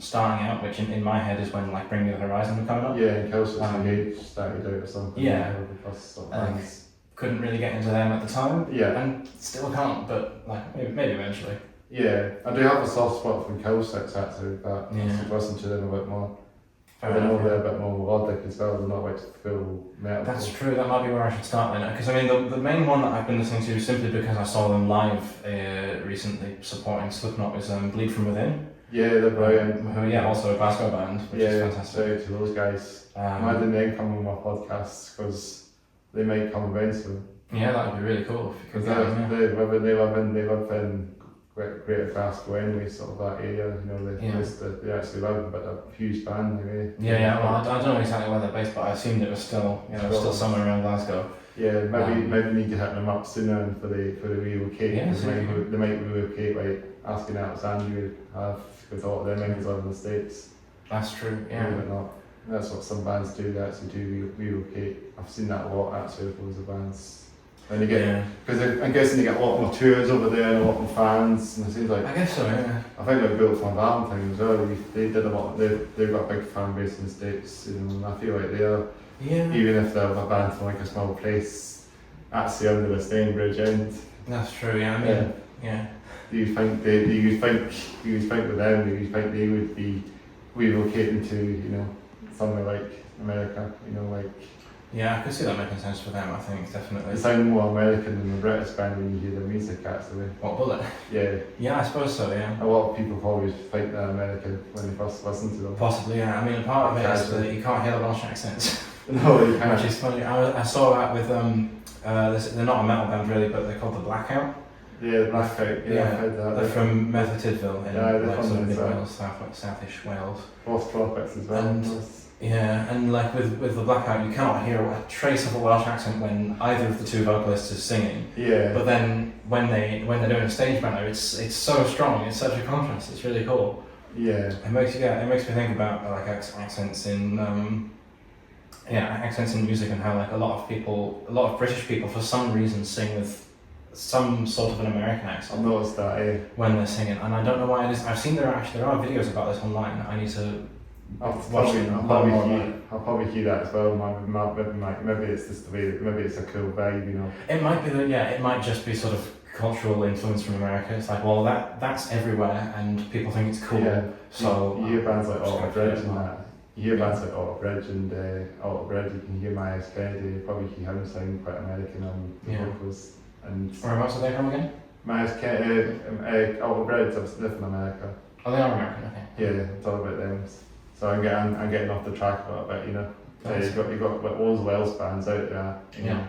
Speaker 2: starting out, which in my head is when like Bring Me the Horizon were coming up.
Speaker 1: Yeah, and Kelsey's Engage started out or something.
Speaker 2: Yeah. Couldn't really get into them at the time.
Speaker 1: Yeah.
Speaker 2: And still can't, but like maybe eventually.
Speaker 1: Yeah, I do have a soft spot for Acounstic actually, but I should listen to them a bit more. I know they're a bit more melodic as well, they're not like full metal.
Speaker 2: That's true, that might be where I should start then. Because I mean, the main one that I've been listening to simply because I saw them live recently supporting Slipknot is Bleed From Within.
Speaker 1: Yeah, they're brilliant.
Speaker 2: Who, also a Glasgow band, which is fantastic.
Speaker 1: Yeah, to those guys. Imagine them coming on my podcasts because they might come eventually.
Speaker 2: Yeah, that would be really cool.
Speaker 1: Because they live in Greater Glasgow anyway, sort of that area, they actually live in, but a huge band anyway.
Speaker 2: Well, I don't know exactly where they're based, but I assumed it was still, still somewhere around Glasgow.
Speaker 1: Yeah, maybe need to hit them up sooner for the relocate.
Speaker 2: Yeah,
Speaker 1: they might relocate by asking Alexandria because all of their members live in the States.
Speaker 2: That's true, yeah.
Speaker 1: Believe it or not. That's what some bands do, they actually do relocate. I've seen that a lot actually with loads of bands. And they get, because I'm guessing they get a lot more tours over there and a lot more fans, and it seems like,
Speaker 2: I guess so, yeah.
Speaker 1: I think they're built from Valentine as well. They did a lot. They've got a big fan base in the States, and I feel like they are. Yeah. Even if they're a band from like a small place, actually under the Stainbridge end.
Speaker 2: That's true. Yeah. I mean, yeah.
Speaker 1: Do you think with them? Do you think they would be relocating to somewhere like America?
Speaker 2: Yeah, I could see that making sense for them, I think, definitely.
Speaker 1: They sound more American than the British band when you hear their music, actually.
Speaker 2: What, Bullet?
Speaker 1: Yeah.
Speaker 2: Yeah, I suppose so, yeah.
Speaker 1: A lot of people probably think they're American when they first listen to them.
Speaker 2: Possibly, yeah. I mean, a part of it is that you can't hear the Welsh accents.
Speaker 1: No, you can't.
Speaker 2: Which is funny. I saw that with, they're not a metal band really, but they're called The Blackout.
Speaker 1: Yeah, The Blackout. Yeah, I've heard that.
Speaker 2: They're from Merthyr Tydfil in
Speaker 1: like
Speaker 2: sort of mid-Wales, southish Wales.
Speaker 1: Lost Prophets as well.
Speaker 2: And like with The Blackout, you cannot hear a trace of a Welsh accent when either of the two vocalists is singing.
Speaker 1: Yeah.
Speaker 2: But then when they're doing a stage banner, it's so strong. It's such a contrast. It's really cool.
Speaker 1: Yeah.
Speaker 2: It makes me think about like accents in accents in music and how like a lot of British people for some reason sing with some sort of an American accent.
Speaker 1: I've noticed that.
Speaker 2: When they're singing, and I don't know why it is. I've seen there are videos about this online. I need to.
Speaker 1: I'll probably hear that as well. Maybe it's just the way. Maybe it's a cool vibe,
Speaker 2: It might be that. Yeah, it might just be sort of cultural influence from America. It's like, well, that's everywhere, and people think it's cool.
Speaker 3: Yeah.
Speaker 2: So
Speaker 3: you hear bands like
Speaker 2: just
Speaker 3: Alter
Speaker 2: gotta
Speaker 3: Bridge
Speaker 2: feel it
Speaker 3: and
Speaker 2: out.
Speaker 3: that. You hear bands like Alter Bridge and Alter Bridge. You can hear Myers Kennedy. You probably hear him sound quite American on the
Speaker 2: Yeah.
Speaker 3: vocals. And
Speaker 2: Whereabouts are they from again?
Speaker 3: Myers Kennedy, Alter Bridge. They're from America.
Speaker 2: Oh, they are American. Okay.
Speaker 3: Yeah, it's all about them. So I'm getting off the track a little bit, you know.
Speaker 2: Nice.
Speaker 3: You got like, all those Welsh bands out there, you know,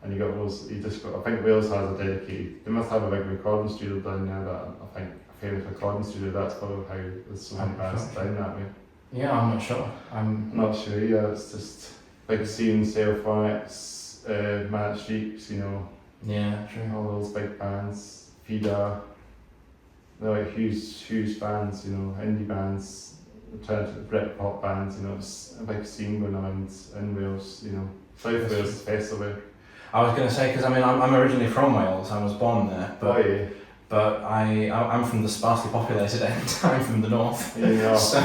Speaker 3: and you got those. You just got. I think Wales has a dedicated. They must have a big recording studio down there. That I think a famous recording studio. That's probably how there's so many bands down that way.
Speaker 2: Yeah, I'm not sure.
Speaker 3: I'm not sure. Yeah, it's just big scene, Phonics, Manic Streets. You know,
Speaker 2: Yeah, true.
Speaker 3: all those big bands. Feeder. They're like huge bands. You know, indie bands. Alternative Britpop bands, you know, it's a big scene going on in Wales, you know. South Wales especially.
Speaker 2: I was going to say, because I mean, I'm originally from Wales. I was born there, but I'm from the sparsely populated end. I'm from the north.
Speaker 3: Yeah.
Speaker 2: So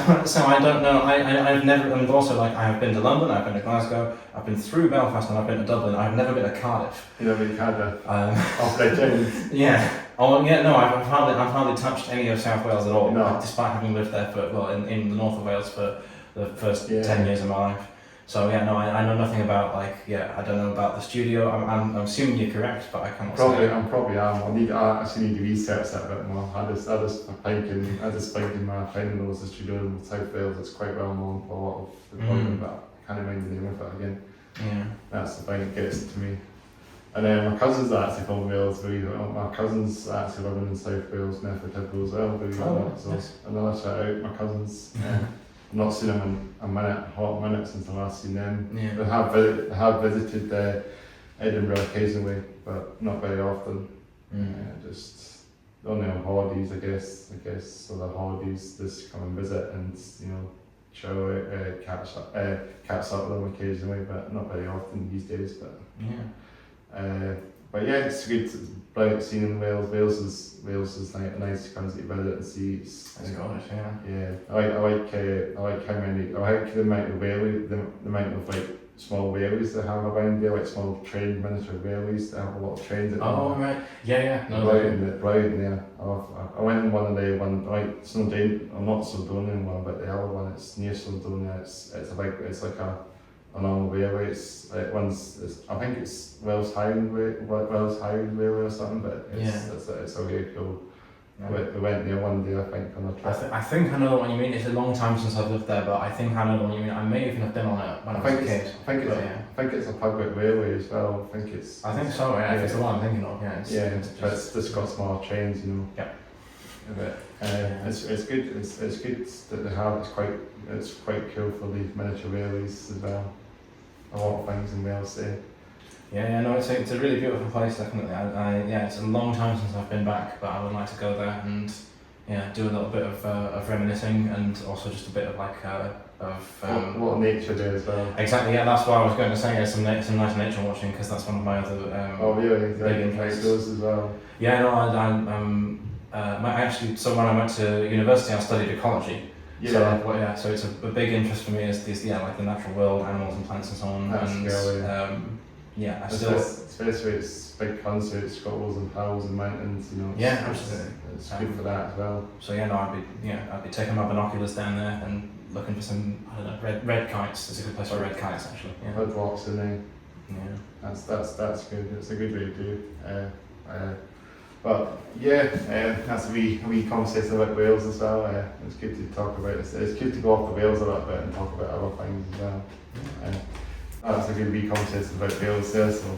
Speaker 2: I don't know. I've never, and also like I have been to London, I've been to Glasgow, I've been through Belfast, and I've been to Dublin. I've never been to Cardiff.
Speaker 3: You know, we had a
Speaker 2: Yeah. Oh yeah. No, I've hardly touched any of South Wales at all.
Speaker 3: No.
Speaker 2: Despite having lived there in the north of Wales for the first 10 years of my life. So yeah, no, I know nothing about I don't know about the studio. I'm assuming you're correct, but I can't say.
Speaker 3: I actually need to research that a bit more. I just think in my friend knows the studio in South Wales. It's quite well known for a lot of the recording, but I can't remember the name of it again.
Speaker 2: Yeah.
Speaker 3: That's the thing that gets to me. And then my cousins are actually from Wales. My cousins are actually living in South Wales, Medford Tidwell as well. So
Speaker 2: nice.
Speaker 3: another shout out, my cousins. I've not seen them in a hot minute since I last seen them.
Speaker 2: Yeah.
Speaker 3: They have visited Edinburgh occasionally, but not very often. Just only on holidays, I guess. So the holidays, just come and visit and chill out, catch up with them occasionally, but not very often these days. But yeah, it's good. It's bright scene in Wales. Wales is like a nice country to visit and see.
Speaker 2: It's gorgeous, yeah.
Speaker 3: Yeah, I like the amount of like small wherries they have around there, like small miniature wherries. They have a lot of trains.
Speaker 2: Right. Yeah.
Speaker 3: Brilliant there. I went in one day. I'm not Snowdonia one, but the other one, it's near Snowdonia. It's like a normal railway. I think it's Welsh Highway Railway or something, but it's a really cool. We went there one day, I think, on a trip.
Speaker 2: I think I know the one you mean. It's a long time since I've lived there, but I think I know the one you mean. I may even have been on it when I was a kid.
Speaker 3: I think it's a public railway as well. I think so.
Speaker 2: Yeah. If it's the one I'm thinking of, yeah.
Speaker 3: But it's just got smaller trains, you know.
Speaker 2: Yeah.
Speaker 3: It's good. It's good that they have. It's quite cool for the miniature railways as well. A lot of things in Wales there.
Speaker 2: Yeah, no, it's a really beautiful place, definitely. It's a long time since I've been back, but I would like to go there and do a little bit of reminiscing and also just a bit of
Speaker 3: a lot of nature there as well.
Speaker 2: Exactly, yeah, that's what I was going to say. Some nice nature watching, because that's one of my other big interests.
Speaker 3: Those as well.
Speaker 2: Yeah, no, so when I went to university, I studied ecology.
Speaker 3: Yeah.
Speaker 2: So it's a big interest for me is like the natural world, animals and plants and so on.
Speaker 3: Especially it's big country, it's got hills and hills and mountains, you know.
Speaker 2: Yeah, absolutely.
Speaker 3: It's good for that as well.
Speaker 2: So I'd be taking my binoculars down there and looking for some red kites. It's a good place for red kites actually. Yeah.
Speaker 3: Red walks in there.
Speaker 2: Yeah.
Speaker 3: That's good. It's a good way to do. But that's a wee conversation about Wales as well. It's good to talk about. It's good to go off the Wales a little bit and talk about other things as well. That's a good wee conversation about Wales there. So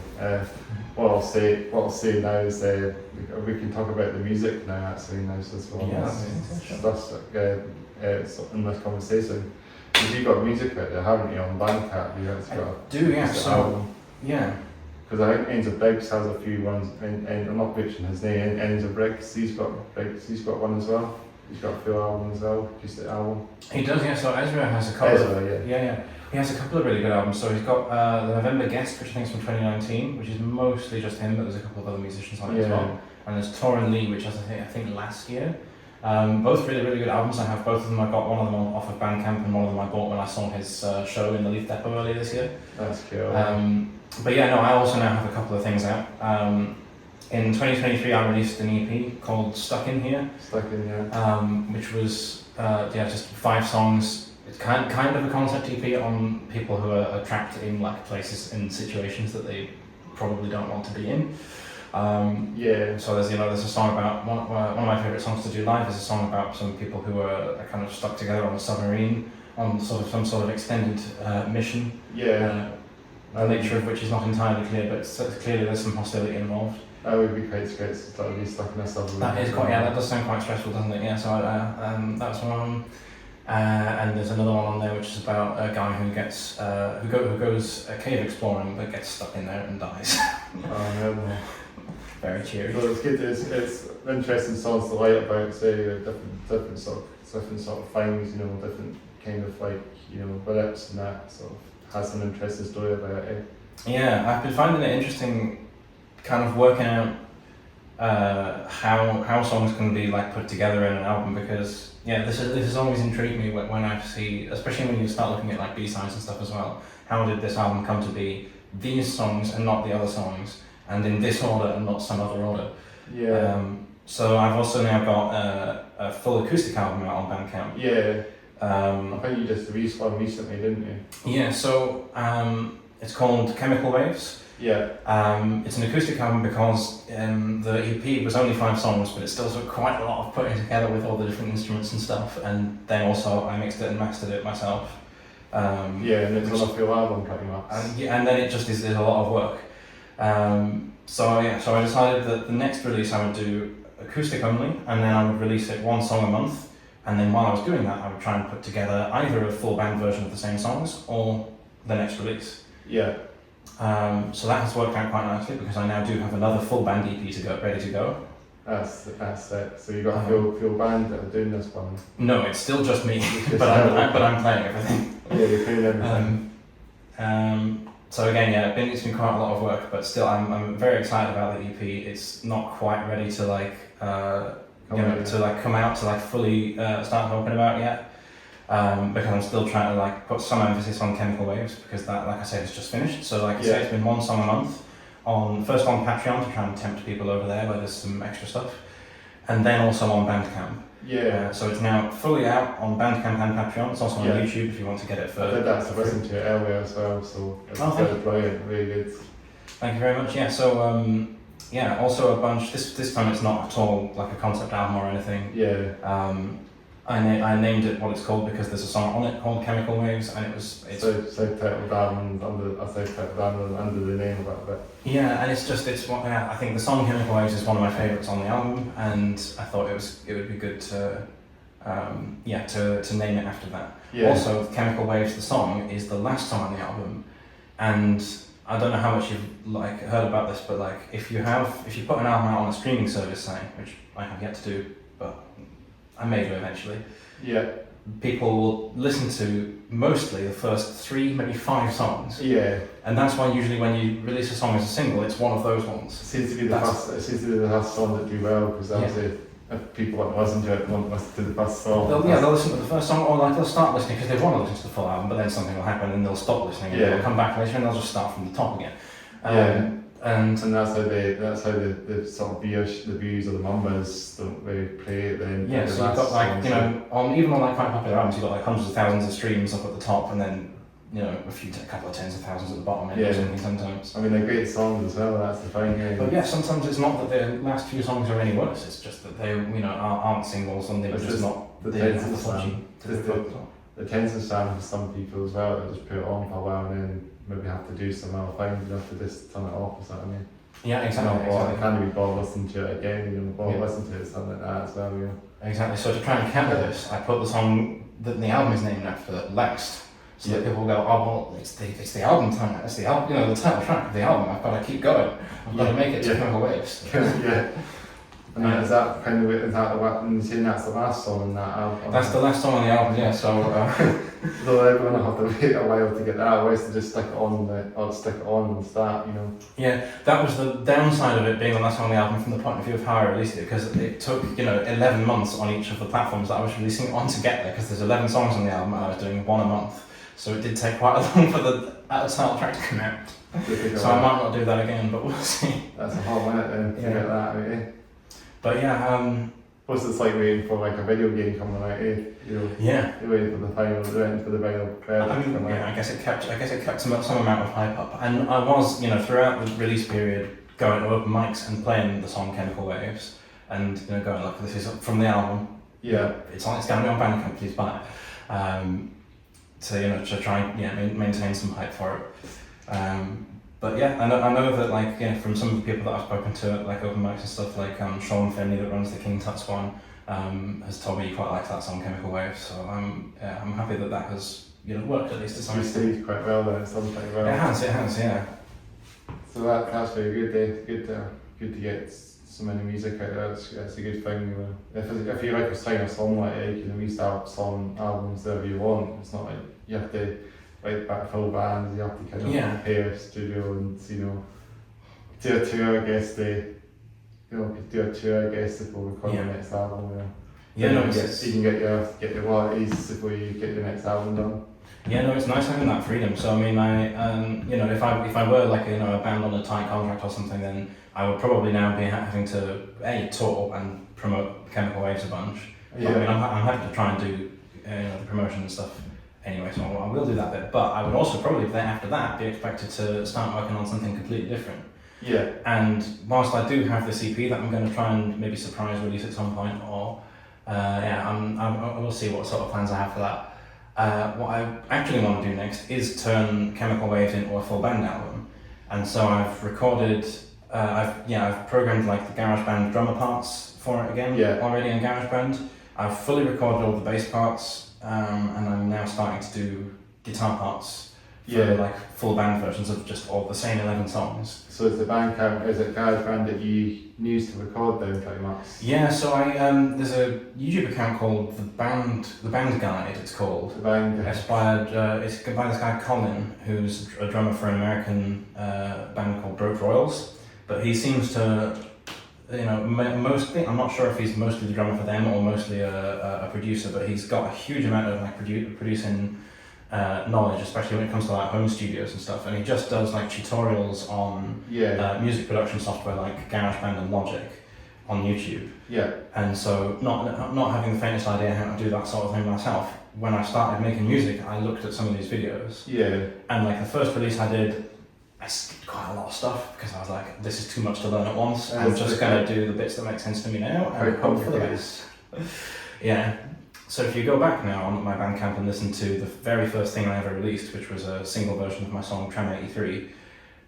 Speaker 3: what I'll say now is we can talk about the music now. Actually, now so that's in this conversation. Because you've got music out there, haven't you, on Bandcamp? Because I think Ends of Briggs has a few ones, and I'm not butchering his name. Ends of Briggs, he's got one as well. He's got a full album as well, just the album.
Speaker 2: He does, yeah. So Ezra has a couple. He has a couple of really good albums. So he's got the November Guest, which I think is from 2019, which is mostly just him, but there's a couple of other musicians on it as well. And there's Torin Lee, which was I think last year. Both really, really good albums. I have both of them. I got one of them off of Bandcamp, and one of them I bought when I saw his show in the Leaf Depot earlier this year.
Speaker 3: That's cool.
Speaker 2: But I also now have a couple of things out. in 2023 I released an EP called Stuck In Here, which was just 5 songs. It's kind of a concept EP on people who are trapped in like places and situations that they probably don't want to be in. So there's a song about one of my favourite songs to do live is a song about some people who are kind of stuck together on a submarine on some sort of extended mission. The nature of which is not entirely clear, but clearly there's some hostility involved.
Speaker 3: That would be quite stressful to be stuck in a submarine.
Speaker 2: That is quite, that does sound quite stressful, doesn't it? Yeah, so that's one. And there's another one on there which is about a guy who gets who goes cave exploring but gets stuck in there and dies.
Speaker 3: Oh no.
Speaker 2: Very cheery.
Speaker 3: Well, it's good. It's interesting songs to write about, say different sort of things, different kind of like lyrics and that sort of has an interesting story about it.
Speaker 2: Yeah, I've been finding it interesting, kind of working out how songs can be like put together in an album, because this has always intrigued me when I see, especially when you start looking at like B-sides and stuff as well. How did this album come to be these songs and not the other songs, and in this order and not some other order? So I've also now got a full acoustic album out on Bandcamp. I think you just released one recently, didn't you? Yeah, so it's called Chemical Waves. It's an acoustic album because the EP was only 5 songs, but it still took quite a lot of putting together with all the different instruments and stuff, and then also I mixed it and mastered it myself.
Speaker 3: And it's on a full album pretty much.
Speaker 2: And then it just is a lot of work. So I decided that the next release I would do acoustic only, and then I would release it 1 song a month, and then while I was doing that I would try and put together either a full band version of the same songs or the next release. So that has worked out quite nicely, because I now do have another full band EP ready to go.
Speaker 3: That's it. So you got a full band that are doing this one?
Speaker 2: No, it's still just me, but I'm playing everything.
Speaker 3: You're playing everything.
Speaker 2: So again, it's been quite a lot of work, but still I'm very excited about the EP. It's not quite ready to come out to fully start talking about yet. Because I'm still trying to put some emphasis on Chemical Waves, because that, like I said, is just finished. So I say, it's been 1 song a month, first on Patreon to try and tempt people over there where there's some extra stuff, and then also on Bandcamp. So it's now fully out on Bandcamp and Patreon. It's also on YouTube if you want to get it for.
Speaker 3: I did that to listen to it earlier as well, so it's brilliant, really good.
Speaker 2: Thank you very much. So also a bunch. This time it's not at all like a concept album or anything. I named it what it's called because there's a song on it called Chemical Waves, and it's
Speaker 3: subtitled album under the name of it. But
Speaker 2: and I think the song Chemical Waves is one of my favourites on the album, and I thought it would be good to name it after that. Also, Chemical Waves, the song, is the last song on the album, and I don't know how much you've heard about this, but if you put an album out on a streaming service, say, which I have yet to do, but I may do eventually. People will listen to mostly the first 3, maybe 5 songs. And that's why usually when you release a song as a single, it's one of those ones.
Speaker 3: It seems to be the last song that do well, because obviously if people want to listen to it, won't listen to the first song.
Speaker 2: They'll listen to the first song, or they'll start listening because they want to listen to the full album, but then something will happen and they'll stop listening, and they'll come back later and they'll just start from the top again. And
Speaker 3: that's how the sort of the views or the numbers don't really play it then.
Speaker 2: So you've got even on quite popular albums, you've got hundreds of thousands of streams up at the top, and then a couple of tens of thousands at the bottom or something sometimes.
Speaker 3: I mean, they're great songs as well, that's the thing.
Speaker 2: But sometimes it's not that the last few songs are any worse, it's just that they aren't singles, and they're just not
Speaker 3: the tension sound for some people as well. They just put it on for a while and then maybe have to do some other things, you have to just turn it off or something.
Speaker 2: Exactly.
Speaker 3: I can't be bothered listening to it again, listen to it, something like that as well.
Speaker 2: Exactly. So to try and counter this, I put the song that the album is named after last, so that people go, oh well, it's the album time. It's the album, the title track of the album. I've got to keep going. I've got to make it to Chemical Waves.
Speaker 3: And is that kind of when you say that's the last song on that album?
Speaker 2: That's the last song on the album, so
Speaker 3: so they're going to have to wait a while to get that, otherwise to just stick it on and start,
Speaker 2: that was the downside of it being the last song on the album from the point of view of how I released it, because it took 11 months on each of the platforms that I was releasing it on to get there, because there's 11 songs on the album and I was doing 1 a month, so it did take quite a long for the Outtakes Chapter come out.
Speaker 3: Difficult.
Speaker 2: So I might not do that again, but we'll see.
Speaker 3: That's a hard minute then to
Speaker 2: Yeah.
Speaker 3: get that out, eh?
Speaker 2: But yeah,
Speaker 3: Plus it's like waiting for like a video game coming out, eh? You know,
Speaker 2: yeah.
Speaker 3: you're waiting for the final, you're waiting for the final credits
Speaker 2: I
Speaker 3: to
Speaker 2: mean,
Speaker 3: come
Speaker 2: yeah,
Speaker 3: out.
Speaker 2: I guess it kept some amount of hype up, and I was, throughout the release period, going to open mics and playing the song Chemical Waves, and going like, this is from the album.
Speaker 3: Yeah.
Speaker 2: It's going to be on Bandcamp, please buy it. To try and maintain some hype for it. But yeah, I know that like from some of the people that I've spoken to at like open mics and stuff, like Sean Finley that runs the King Tuts one, has told me he quite likes that song Chemical Waves. So I'm happy that has worked at least to some
Speaker 3: It's
Speaker 2: extent.
Speaker 3: received quite well then, it's done quite well.
Speaker 2: It has, yeah.
Speaker 3: So that's very good. Good to get so many music out there. It's a good thing. If you like a sign a song like it, you can release song albums wherever you want. It's not like you have to write back full bands. You have to kind of pay a studio and do a tour. I guess do a tour. I guess before recording the next album.
Speaker 2: Yeah,
Speaker 3: Then
Speaker 2: no,
Speaker 3: you can get your royalties before you get your next album done.
Speaker 2: Yeah, no, it's nice having that freedom. So I mean, if I were like a band on a tight contract or something, then I would probably now be having to tour and promote Chemical Waves a bunch.
Speaker 3: Yeah.
Speaker 2: I mean, I'm happy to try and do the promotion and stuff anyway, so I will do that bit. But I would also probably then after that be expected to start working on something completely different.
Speaker 3: Yeah.
Speaker 2: And whilst I do have this EP that I'm going to try and maybe surprise release at some point, or I will see what sort of plans I have for that. What I actually want to do next is turn Chemical Waves into a full band album, and so I've recorded, I've programmed like the GarageBand drummer parts for it again already in GarageBand. I've fully recorded all the bass parts, and I'm now starting to do guitar parts for like full band versions of just all the same 11 songs.
Speaker 3: So is it GarageBand that you use to record them pretty much?
Speaker 2: Yeah, so I there's a YouTube account called the Band Guide. It's called.
Speaker 3: The band.
Speaker 2: It's by this guy Colin, who's a drummer for an American band called Broke Royals. But he seems to, mostly, I'm not sure if he's mostly the drummer for them or mostly a producer, but he's got a huge amount of like producing knowledge, especially when it comes to like home studios and stuff. And he just does like tutorials on music production software like GarageBand and Logic on YouTube.
Speaker 3: Yeah.
Speaker 2: And so not having the faintest idea how to do that sort of thing myself, when I started making music, I looked at some of these videos.
Speaker 3: Yeah.
Speaker 2: And like the first release I did, I skipped quite a lot of stuff because I was like, this is too much to learn at once. I'm just going to do the bits that make sense to me now and hope for the best. Yeah. So if you go back now on my Bandcamp and listen to the very first thing I ever released, which was a single version of my song Tram 83,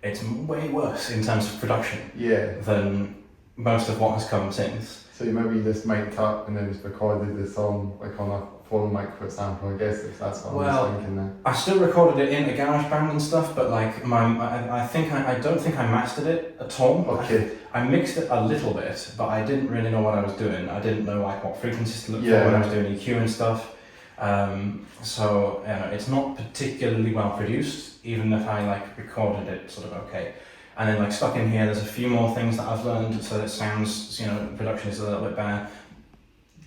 Speaker 2: it's way worse in terms of production than most of what has come since.
Speaker 3: So you maybe just mic'd up and then just recorded the song like on a phone mic, for example, I guess, if that's what I'm thinking there.
Speaker 2: I still recorded it in a GarageBand and stuff, but like I don't think I mastered it at all.
Speaker 3: Okay.
Speaker 2: I mixed it a little bit, but I didn't really know what I was doing. I didn't know like what frequencies to look for when I was doing EQ and stuff. So it's not particularly well produced, even if I like recorded it sort of okay. And then like stuck in here, there's a few more things that I've learned, so it sounds, production is a little bit better.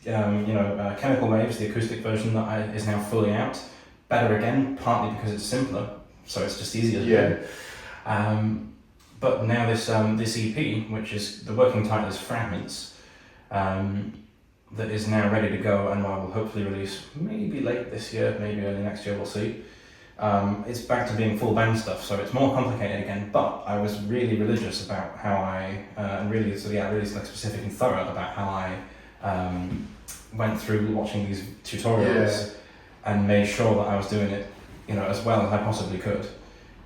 Speaker 2: Chemical Waves, the acoustic version that is now fully out, better again, partly because it's simpler, so it's just easier to do. But now this EP, which is the working title is Fragments, that is now ready to go, and I will hopefully release maybe late this year, maybe early next year, we'll see. It's back to being full band stuff, so it's more complicated again, but I was really religious about how really specific and thorough about how I went through watching these tutorials and made sure that I was doing it, as well as I possibly could.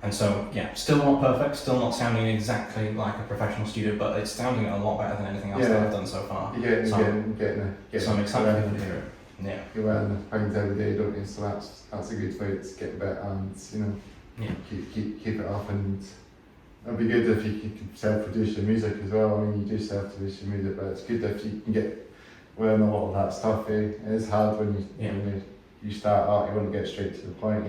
Speaker 2: And so, still not perfect, still not sounding exactly like a professional studio, but it's sounding a lot better than anything else that I've done so far.
Speaker 3: You're getting
Speaker 2: so I'm excited to hear it. Yeah.
Speaker 3: You're wearing the pounds every day, don't you? So that's a good way to get better and keep it up. And it'd be good if you could self-produce your music as well. I mean, you do self-produce your music, but it's good if you can get wearing a lot of that stuff. It is hard when you start out. You want to get straight to the point.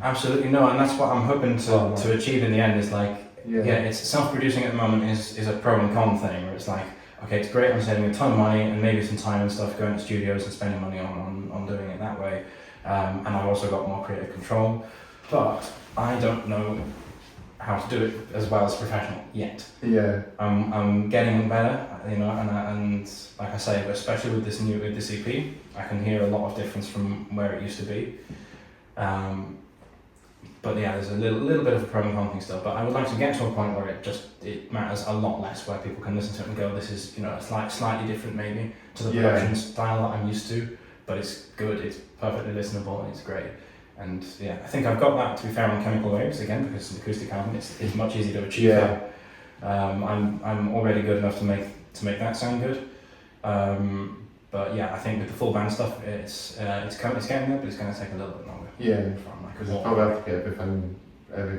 Speaker 2: Absolutely no, and that's what I'm hoping to achieve in the end. Is like it's self-producing at the moment is a pro and con thing, where it's like, okay, it's great, I'm saving a ton of money and maybe some time and stuff going to studios and spending money on doing it that way. And I've also got more creative control. but I don't know how to do it as well as professional yet.
Speaker 3: Yeah.
Speaker 2: I'm getting better, you know, and like I say, especially with this EP, I can hear a lot of difference from where it used to be. But yeah, there's a little bit of a pro and con thing still. But I would like to get to a point where it matters a lot less, where people can listen to it and go, this is, you know, it's like slightly different maybe to the production style that I'm used to, but it's good, it's perfectly listenable, and it's great. And yeah, I think I've got that, to be fair, on Chemical Waves again, because it's an acoustic album. It's much easier to achieve that. I'm already good enough to make that sound good. But yeah, I think with the full band stuff, it's getting there, but it's going to take a little bit longer.
Speaker 3: Yeah, because you probably have to get everything.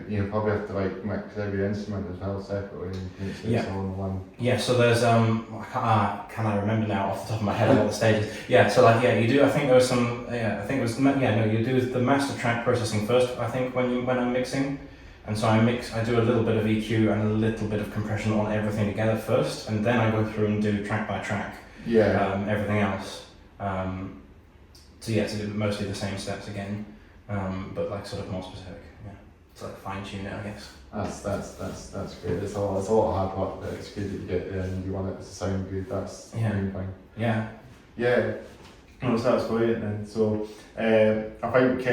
Speaker 3: You probably have to like mix every instrument as well separately. And it's all in one.
Speaker 2: Yeah, so there's can I remember now off the top of my head all the stages? Yeah, so like you do. I think there was some. Yeah, I think it was. You do the master track processing first. I think when I'm mixing, and so I do a little bit of EQ and a little bit of compression on everything together first, and then I go through and do track by track.
Speaker 3: Yeah.
Speaker 2: Everything else. So yeah, to do mostly the same steps again, but like sort of more specific. Yeah. It's like fine tune it, I guess.
Speaker 3: That's great. It's a lot of hard work, but it's good that you get there and you want it to sound good. That's the main thing.
Speaker 2: Yeah.
Speaker 3: Yeah. No, so that's brilliant then. So I think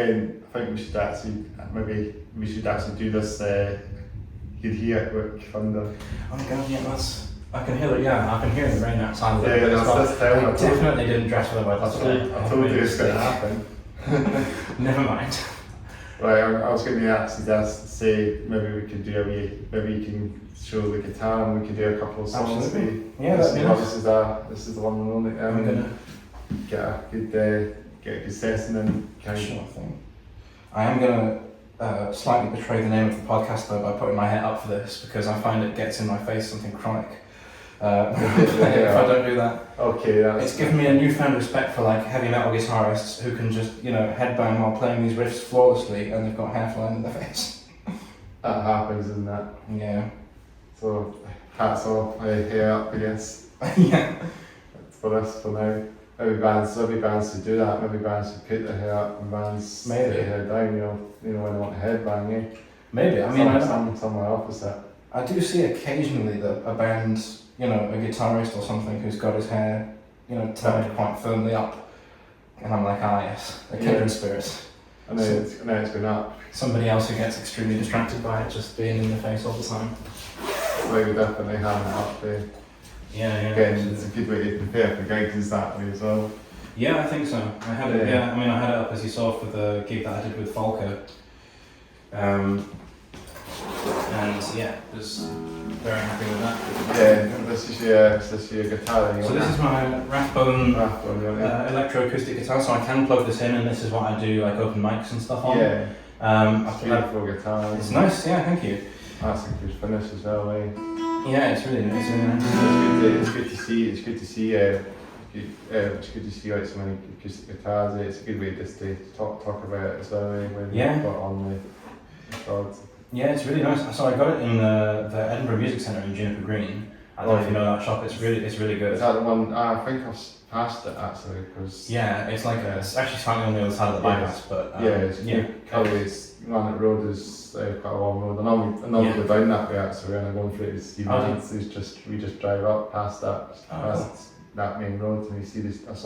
Speaker 3: we should actually do this. You can hear quick thunder.
Speaker 2: Oh my god, yeah, I can hear it. Yeah, I can hear the rain outside.
Speaker 3: Yeah, that's
Speaker 2: I definitely didn't dress for the weather.
Speaker 3: I told you it's going to happen.
Speaker 2: Never mind.
Speaker 3: Right, I was going to actually just say maybe we could do maybe you can show the guitar and we can do a couple of songs.
Speaker 2: Absolutely. Yeah, that's nice.
Speaker 3: This is the one and only.
Speaker 2: I'm gonna
Speaker 3: get a good session and kind
Speaker 2: sure thing. I am gonna slightly betray the name of the podcast though by putting my head up for this, because I find it gets in my face something chronic. If I don't do that.
Speaker 3: Okay,
Speaker 2: it's given me a newfound respect for like heavy metal guitarists who can just, you know, headbang while playing these riffs flawlessly and they've got hair flying in their face.
Speaker 3: That happens, isn't it?
Speaker 2: Yeah.
Speaker 3: So hats off, hair up, I guess.
Speaker 2: Yeah.
Speaker 3: For now. Maybe bands should do that. Maybe bands should put their hair up and bands put their hair down. You know when they want a headbang.
Speaker 2: Maybe. I mean,
Speaker 3: somewhere opposite.
Speaker 2: I do see occasionally that a band, you know, a guitarist or something who's got his hair, you know, tied quite firmly up, and I'm like, yes, a kindred spirit.
Speaker 3: And then it's been up.
Speaker 2: Somebody else who gets extremely distracted by it just being in the face all the time.
Speaker 3: They would definitely have it up there.
Speaker 2: Yeah.
Speaker 3: Again, it's a good way to prepare for gigs that way as well.
Speaker 2: Yeah, I think so. I had it. Yeah, I mean, I had it up as you saw for the gig that I did with Volker. And yeah, was very happy with that.
Speaker 3: Yeah, this is your guitar.
Speaker 2: So this is my Rathbone electroacoustic guitar. So I can plug this in, and this is what I do, like open mics and stuff on.
Speaker 3: Yeah. It's beautiful guitar.
Speaker 2: It's nice. Yeah, thank you.
Speaker 3: That's a good finish as well, eh?
Speaker 2: Yeah, it's really nice.
Speaker 3: It's good to see. It's good to see. It's good to see like so many acoustic guitars. It's a good way just to talk about it as well. When you put on the chords. Yeah,
Speaker 2: it's really nice. So I got it in the Edinburgh Music Centre in Juniper Green. I don't know if you know that shop. It's really good.
Speaker 3: Is that the one? I think I've passed it actually because.
Speaker 2: Yeah, it's like it's actually slightly on the other side of the bypass, but
Speaker 3: It's Granite Road is quite a long road. I normally go down that way actually when I'm going through it. We just drive up past that main road and we see this. I've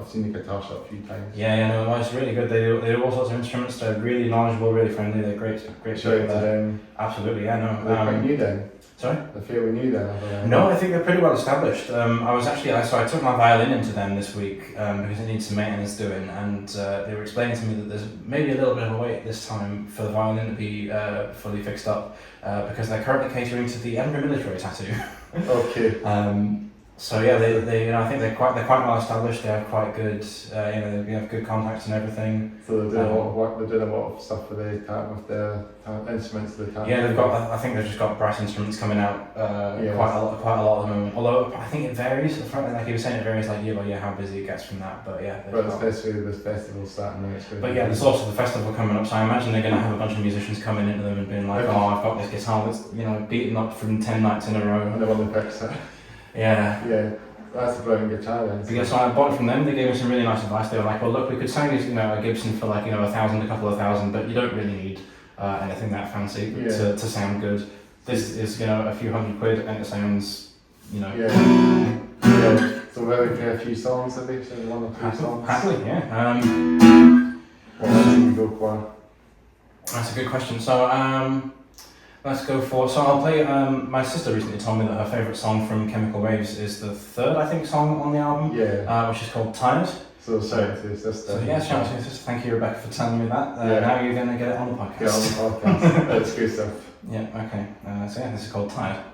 Speaker 3: seen the guitar shop a few times.
Speaker 2: No, it's really good. They do all sorts of instruments. They're really knowledgeable, really friendly. They're great
Speaker 3: Shout out to them.
Speaker 2: Absolutely, no.
Speaker 3: They're quite new then.
Speaker 2: Sorry?
Speaker 3: They're fairly new then.
Speaker 2: No, I think they're pretty well established. I took my violin into them this week because it needs some maintenance doing, and they were explaining to me that there's maybe a little bit of a wait this time for the violin to be fully fixed up because they're currently catering to the Edinburgh military tattoo.
Speaker 3: Okay.
Speaker 2: So yeah, they I think they're quite well established. They have quite good, they have good contacts and everything.
Speaker 3: So they're doing a lot of work. They're doing a lot of stuff with their instruments.
Speaker 2: Yeah, they've got. I think they've just got brass instruments coming out quite a lot at the moment. Although I think it varies. Like he was saying, it varies like year by year how busy it gets from that. But yeah.
Speaker 3: But especially with this festival starting now.
Speaker 2: But yeah, there's also the festival coming up. So I imagine they're going to have a bunch of musicians coming into them and being like, I've got this guitar that's beaten up from 10 nights in a row.
Speaker 3: And they want to fix it.
Speaker 2: Yeah,
Speaker 3: that's a brilliant guitar then.
Speaker 2: Because so I bought it from them. They gave me some really nice advice. They were like, well, look, we could sell you, a Gibson for like $1,000, a couple of thousand, but you don't really need anything that fancy
Speaker 3: Yeah.
Speaker 2: to sound good. This is, a few £100 and it sounds,
Speaker 3: Yeah. Yeah. So maybe play a few songs at least, one or two songs.
Speaker 2: happily, yeah.
Speaker 3: What else do we go for?
Speaker 2: That's a good question. So, let's go for. So I'll play. My sister recently told me that her favourite song from Chemical Waves is the third, I think, song on the album.
Speaker 3: Yeah.
Speaker 2: Which is called Tired.
Speaker 3: So shout out to your sister.
Speaker 2: So yeah, shout out to your sister. Thank you, Rebecca, for telling me that.
Speaker 3: Yeah.
Speaker 2: Now you're going to get it on the podcast.
Speaker 3: Get on the podcast. That's good stuff.
Speaker 2: Yeah. Okay. So yeah, this is called Tired.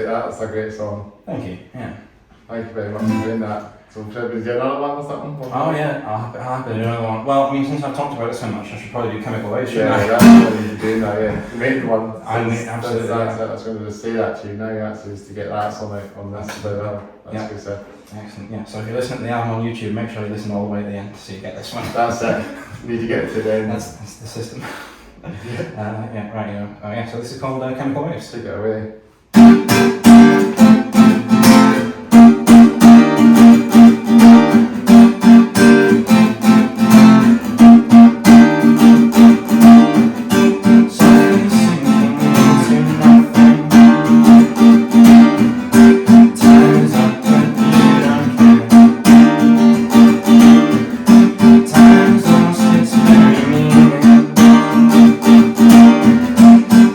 Speaker 3: That's a great song.
Speaker 2: Thank you. Yeah.
Speaker 3: Thank you very much for doing that. So should we do another one or something?
Speaker 2: Oh yeah, I'll have to do another one. Well, I mean, since I've talked about it so much, I should probably do Chemical Waves, shouldn't I?
Speaker 3: Yeah, that's what you do now, yeah. The main one.
Speaker 2: Absolutely.
Speaker 3: I was going to say that to you now, actually, is to get that song out on this as well. That's good stuff.
Speaker 2: Excellent, yeah. So if you're listening to the album on YouTube, make sure you listen all the way to the end so you get this one.
Speaker 3: That's it. Need to get it to the end.
Speaker 2: That's the system. Yeah, right, yeah. So this is called Chemical Waves.
Speaker 3: Take it away.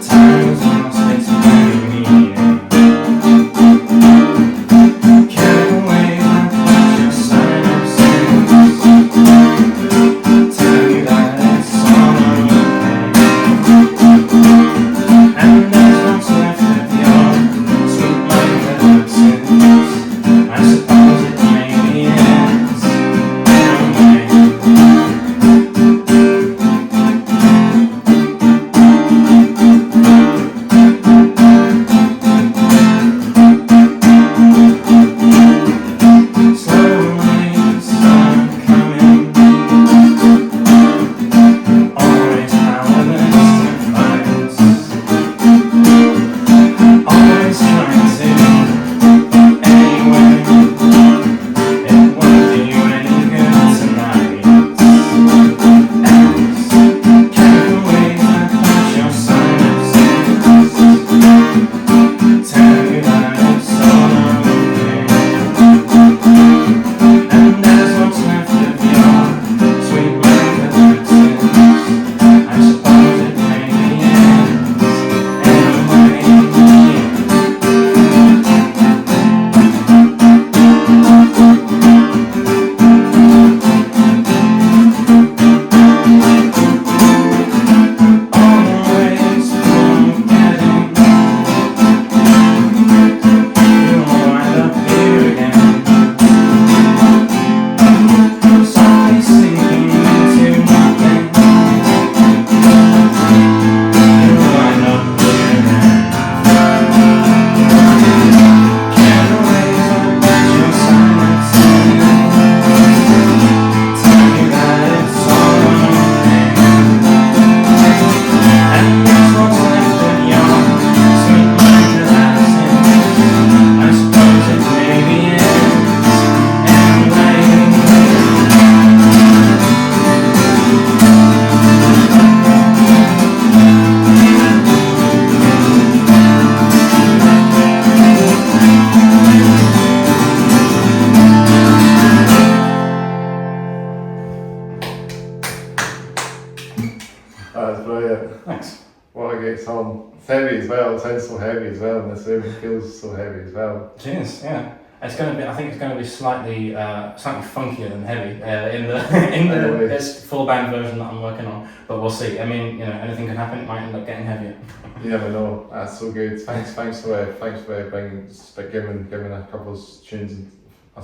Speaker 2: Times lost its very meaning.
Speaker 3: as well. It sounds so heavy as well, and the sound feels so heavy as well.
Speaker 2: It is, yeah. It's going to be. I think it's going to be slightly funkier than heavy in the this full band version that I'm working on. But we'll see. I mean, anything can happen. It might end up getting heavier.
Speaker 3: You never know. That's so good. Thanks for giving a couple of tunes. A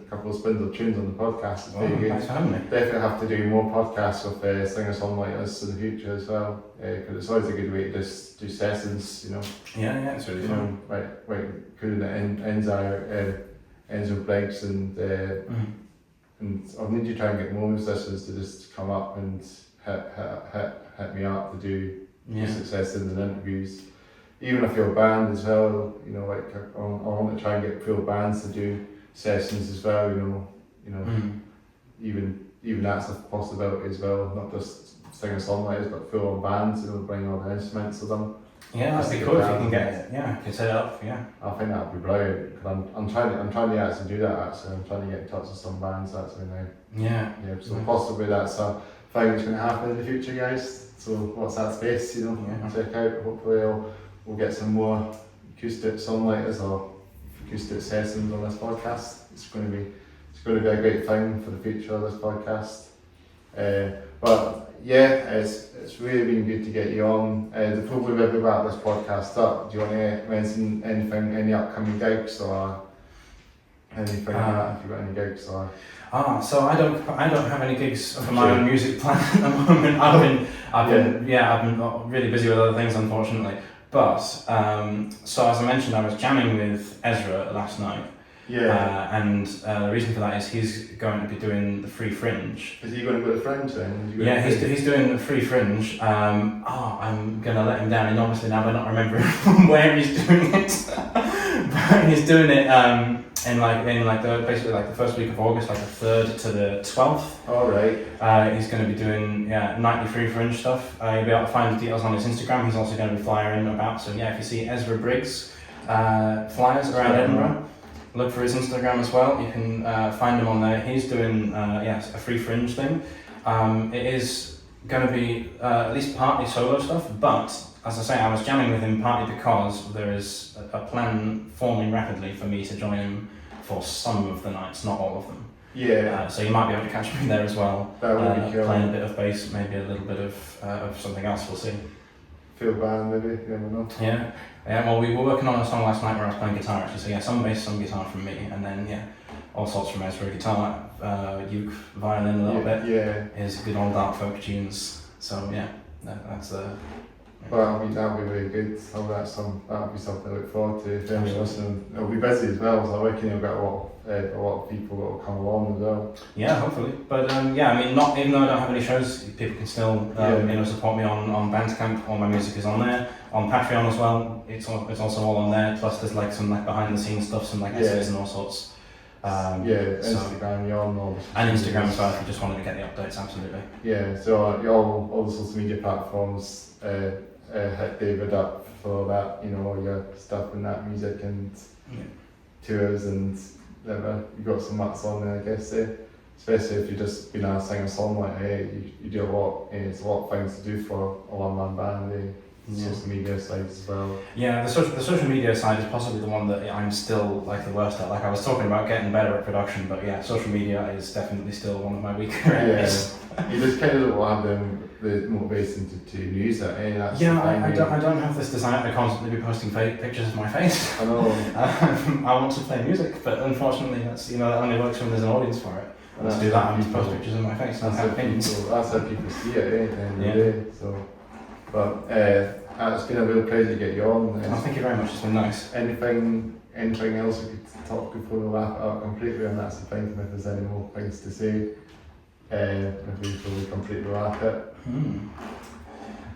Speaker 3: couple of spins of tunes on the podcast. It's very good.
Speaker 2: Thanks for having me.
Speaker 3: Definitely have to do more podcasts with singer-songwriters in the future as well, because it's always a good way to just do sessions,
Speaker 2: Yeah, it's really fun.
Speaker 3: Putting it ends with breaks and I'll need to try and get more musicians to just come up and hit me up to do successes and interviews. Even a full band as well, I want to try and get full bands to do sessions as well, even that's a possibility as well, not just singer-songwriters but full on bands, bring all the instruments to them.
Speaker 2: Yeah, that'd be cool if you can get it. Yeah, you can set it up. Yeah.
Speaker 3: I think that'd be brilliant. Cause I'm trying to actually do that. Actually, I'm trying to get in touch with some bands actually now.
Speaker 2: Yeah.
Speaker 3: Yeah. So possibly that's a thing that's going to happen in the future, guys. So watch that space. Check out. Hopefully, we'll get some more acoustic songwriters or acoustic sessions on this podcast. It's going to be a great thing for the future of this podcast. But yeah, it's really been good to get you on. Before we wrap this podcast up, do you want to mention anything, any upcoming gigs or anything like that? If you've got any gigs or?
Speaker 2: So I don't have any gigs for my own music plan at the moment. I've been really busy with other things, unfortunately. But so as I mentioned, I was jamming with Ezra last night.
Speaker 3: Yeah.
Speaker 2: And the reason for that is he's going to be doing the Free Fringe.
Speaker 3: Is he going to go to Fringe then?
Speaker 2: Yeah, he's doing the Free Fringe. I'm going to let him down enormously now by not remembering where he's doing it. But he's doing it in the first week of August, like the 3rd to the 12th.
Speaker 3: All right.
Speaker 2: He's going to be doing nightly Free Fringe stuff. You'll be able to find the details on his Instagram. He's also going to be flyering about. So yeah, if you see Ezra Briggs flyers around Edinburgh, look for his Instagram as well. You can find him on there. He's doing a Free Fringe thing. It is going to be at least partly solo stuff, but as I say, I was jamming with him partly because there is a plan forming rapidly for me to join him for some of the nights, not all of them.
Speaker 3: Yeah.
Speaker 2: So you might be able to catch me there as well.
Speaker 3: That would be cool.
Speaker 2: Playing a bit of bass, maybe a little bit of something else. We'll see.
Speaker 3: Full band, maybe. You never know.
Speaker 2: Yeah. Well, we were working on a song last night where I was playing guitar actually. So yeah, some bass, some guitar from me, and then all sorts from Ezra: guitar, uke, violin a little bit.
Speaker 3: Yeah.
Speaker 2: His good old dark folk tunes. So yeah, that's
Speaker 3: Well, that'll be really good. That'll be something to look forward to. If anyone's listening, it'll be busy as well. So I reckon you'll get a lot of people that will come along as well.
Speaker 2: Yeah, hopefully. But not even though I don't have any shows, people can still support me on Bandcamp. All my music is on there. On Patreon as well. It's also all on there. Plus there's like some behind the scenes stuff, some essays and all sorts.
Speaker 3: Instagram, you're on all the
Speaker 2: and Instagram as well if you just wanted to get the updates, absolutely.
Speaker 3: Yeah, so all the social media platforms, hit David up for that, all your stuff and that music and tours and whatever. You've got some mats on there, I guess, especially if you've just been a singer-songwriter, you do a lot, it's a lot of things to do for a one-man band, social media sites as well. Yeah,
Speaker 2: the social media side is possibly the one that I'm still the worst at. I was talking about getting better at production, but yeah, social media is definitely still one of my weaker areas.
Speaker 3: You just kind of don't have the motivation to use it.
Speaker 2: I don't have this desire to constantly be posting pictures of my face.
Speaker 3: I know.
Speaker 2: I want to play music, but unfortunately that only works when there's an audience for it. Let's do that and post pictures of my face.
Speaker 3: That's how people see it, at the end of the day. So, but it's been a real pleasure to get you on.
Speaker 2: Thank you very much. It's been nice.
Speaker 3: Anything else we could talk before we wrap it up completely? And that's the thing. If there's any more things to say, before we completely wrap it.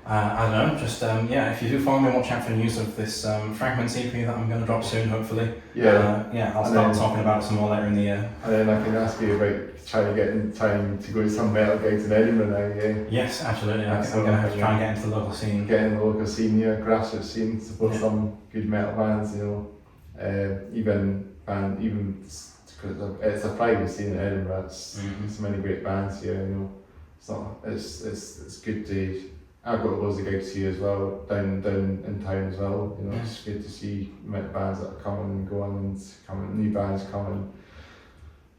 Speaker 2: I don't know, just if you do follow me, watch out for news of this Fragments EP that I'm going to drop soon, hopefully. I'll start talking about it some more later in the year. And then I can ask you about trying to go to some metal gigs in Edinburgh now, Yes, absolutely. I'm going to have to try and get into the local scene. Get in the local scene, grassroots scene, support some good metal bands, even because it's a private scene in Edinburgh. There's so many great bands here, It's good to
Speaker 3: I've got loads of gigs here as well, down in town as well. You know, it's good to see bands that are coming and going and new bands coming.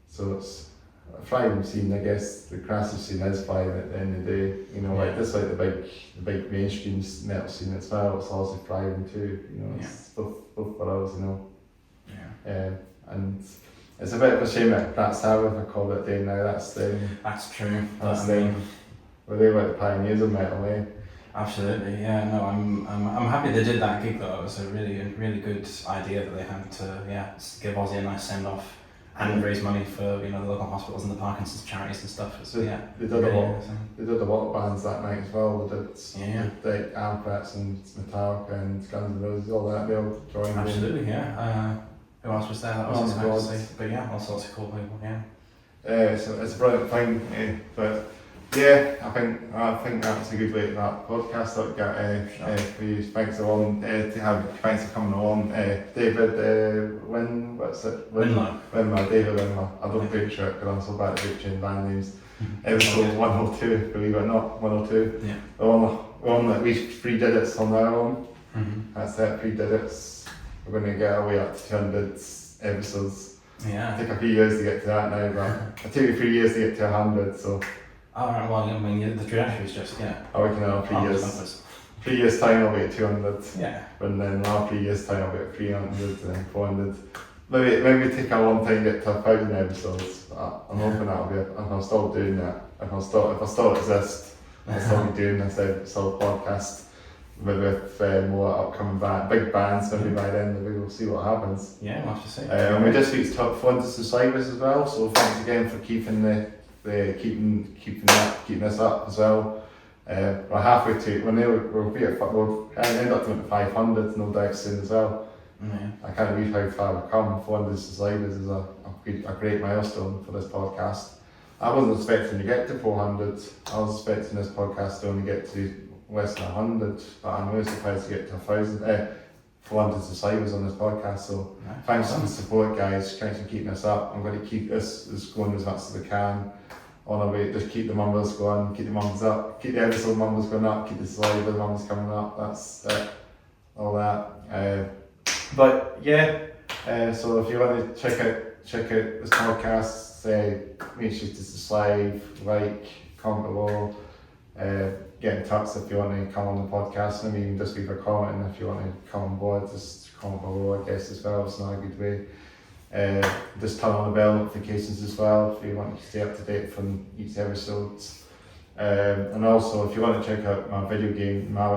Speaker 3: So it's a thriving scene, I guess. The classic scene is thriving at the end of the day. You know, like this, like the big mainstream metal scene as well. It's also thriving too. You know, it's both for us. You know. Yeah. And it's a bit of a shame that that's how I call it day now. That's them.
Speaker 2: That's true.
Speaker 3: That's them. Well, they were the pioneers of metal, eh?
Speaker 2: Absolutely, yeah. No, I'm happy they did that gig though. It was a really good idea that they had to give Ozzy a nice send off and raise money for the local hospitals and the Parkinson's charities and stuff. So
Speaker 3: they did a lot. They did a lot of bands that night as well. They did Anthrax and Metallica and Guns N' Roses, all that. They all joined in.
Speaker 2: Absolutely, yeah. Who else was there? That was hard to say. But yeah, all sorts of cool people. Yeah.
Speaker 3: So it's a brilliant thing, but. Yeah, I think that's a good way to that podcast. For you, thanks along thanks for coming along, David. Winlo, David Winlo. I don't picture it because I'm so bad at picturing band names. Episode 102, believe it or not, 102.
Speaker 2: Yeah.
Speaker 3: The one that we 3 digits on now on. That's it, 3 digits. We're going to get our way up to 200 episodes.
Speaker 2: Yeah.
Speaker 3: It took a few years to get to that now, but it took me 3 years to get to 100. So.
Speaker 2: Alright, well, I mean, the trajectory is just,
Speaker 3: I reckon in 3 years. 3 years time I'll be at 200.
Speaker 2: Yeah.
Speaker 3: And then in 3 years time I'll be at 300 and then 400. Maybe take a long time to get to 1,000 episodes. But I'm hoping that'll be if I'm still doing that. If I still exist, I'll still be doing this episode podcast. Maybe with more upcoming big bands, maybe by then maybe we'll see what happens.
Speaker 2: Yeah, we'll have to see.
Speaker 3: And we just reached top 400 subscribers as well, so thanks again for keeping this up as well. We're halfway to we'll end up doing 500 no doubt soon as well. I can't believe how far we've come. 400 subscribers is a great milestone for this podcast. I wasn't expecting to get to 400. I was expecting this podcast to only get to less than 100, but I'm really surprised to get to 400 subscribers on this podcast. So thanks for the support, guys. Thanks for keeping us up. I'm going to keep this going as much as I can. On our way, just keep the numbers going, keep the numbers up, keep the episode numbers going up, keep the subscriber numbers coming up. That's all that. But yeah, so if you want to check out this podcast, make sure to subscribe, like, comment below, get in touch if you want to come on the podcast. I mean, just leave a comment, and if you want to come on board, just comment below, I guess, as well. It's not a good way. Just turn on the bell notifications as well if you want to stay up to date from each episode. And also, if you want to check out my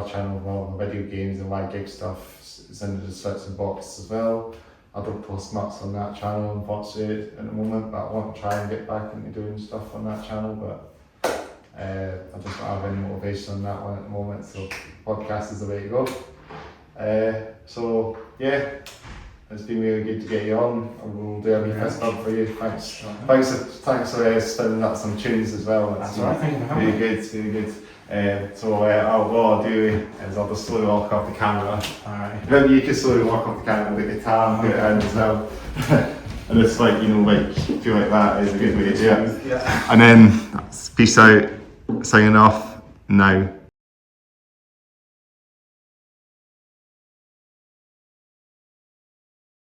Speaker 3: channel with all the video games and my gig stuff, it's in the description box as well. I don't post much on that channel unfortunately at the moment, but I want to try and get back into doing stuff on that channel, but I just don't have any motivation on that one at the moment, so podcast is the way to go. So yeah, it's been really good to get you on, and we'll do everything fist bump for you. Thanks for spinning up some tunes as well.
Speaker 2: That's all right, thank you for having me.
Speaker 3: Really good. So what I'll do is I'll just slowly walk off the camera.
Speaker 2: Alright.
Speaker 3: Maybe you can slowly walk off the camera with the guitar and put it in as well. And it's like, feel like that is a good way to do it.
Speaker 2: Yeah.
Speaker 1: And then peace out, signing off now.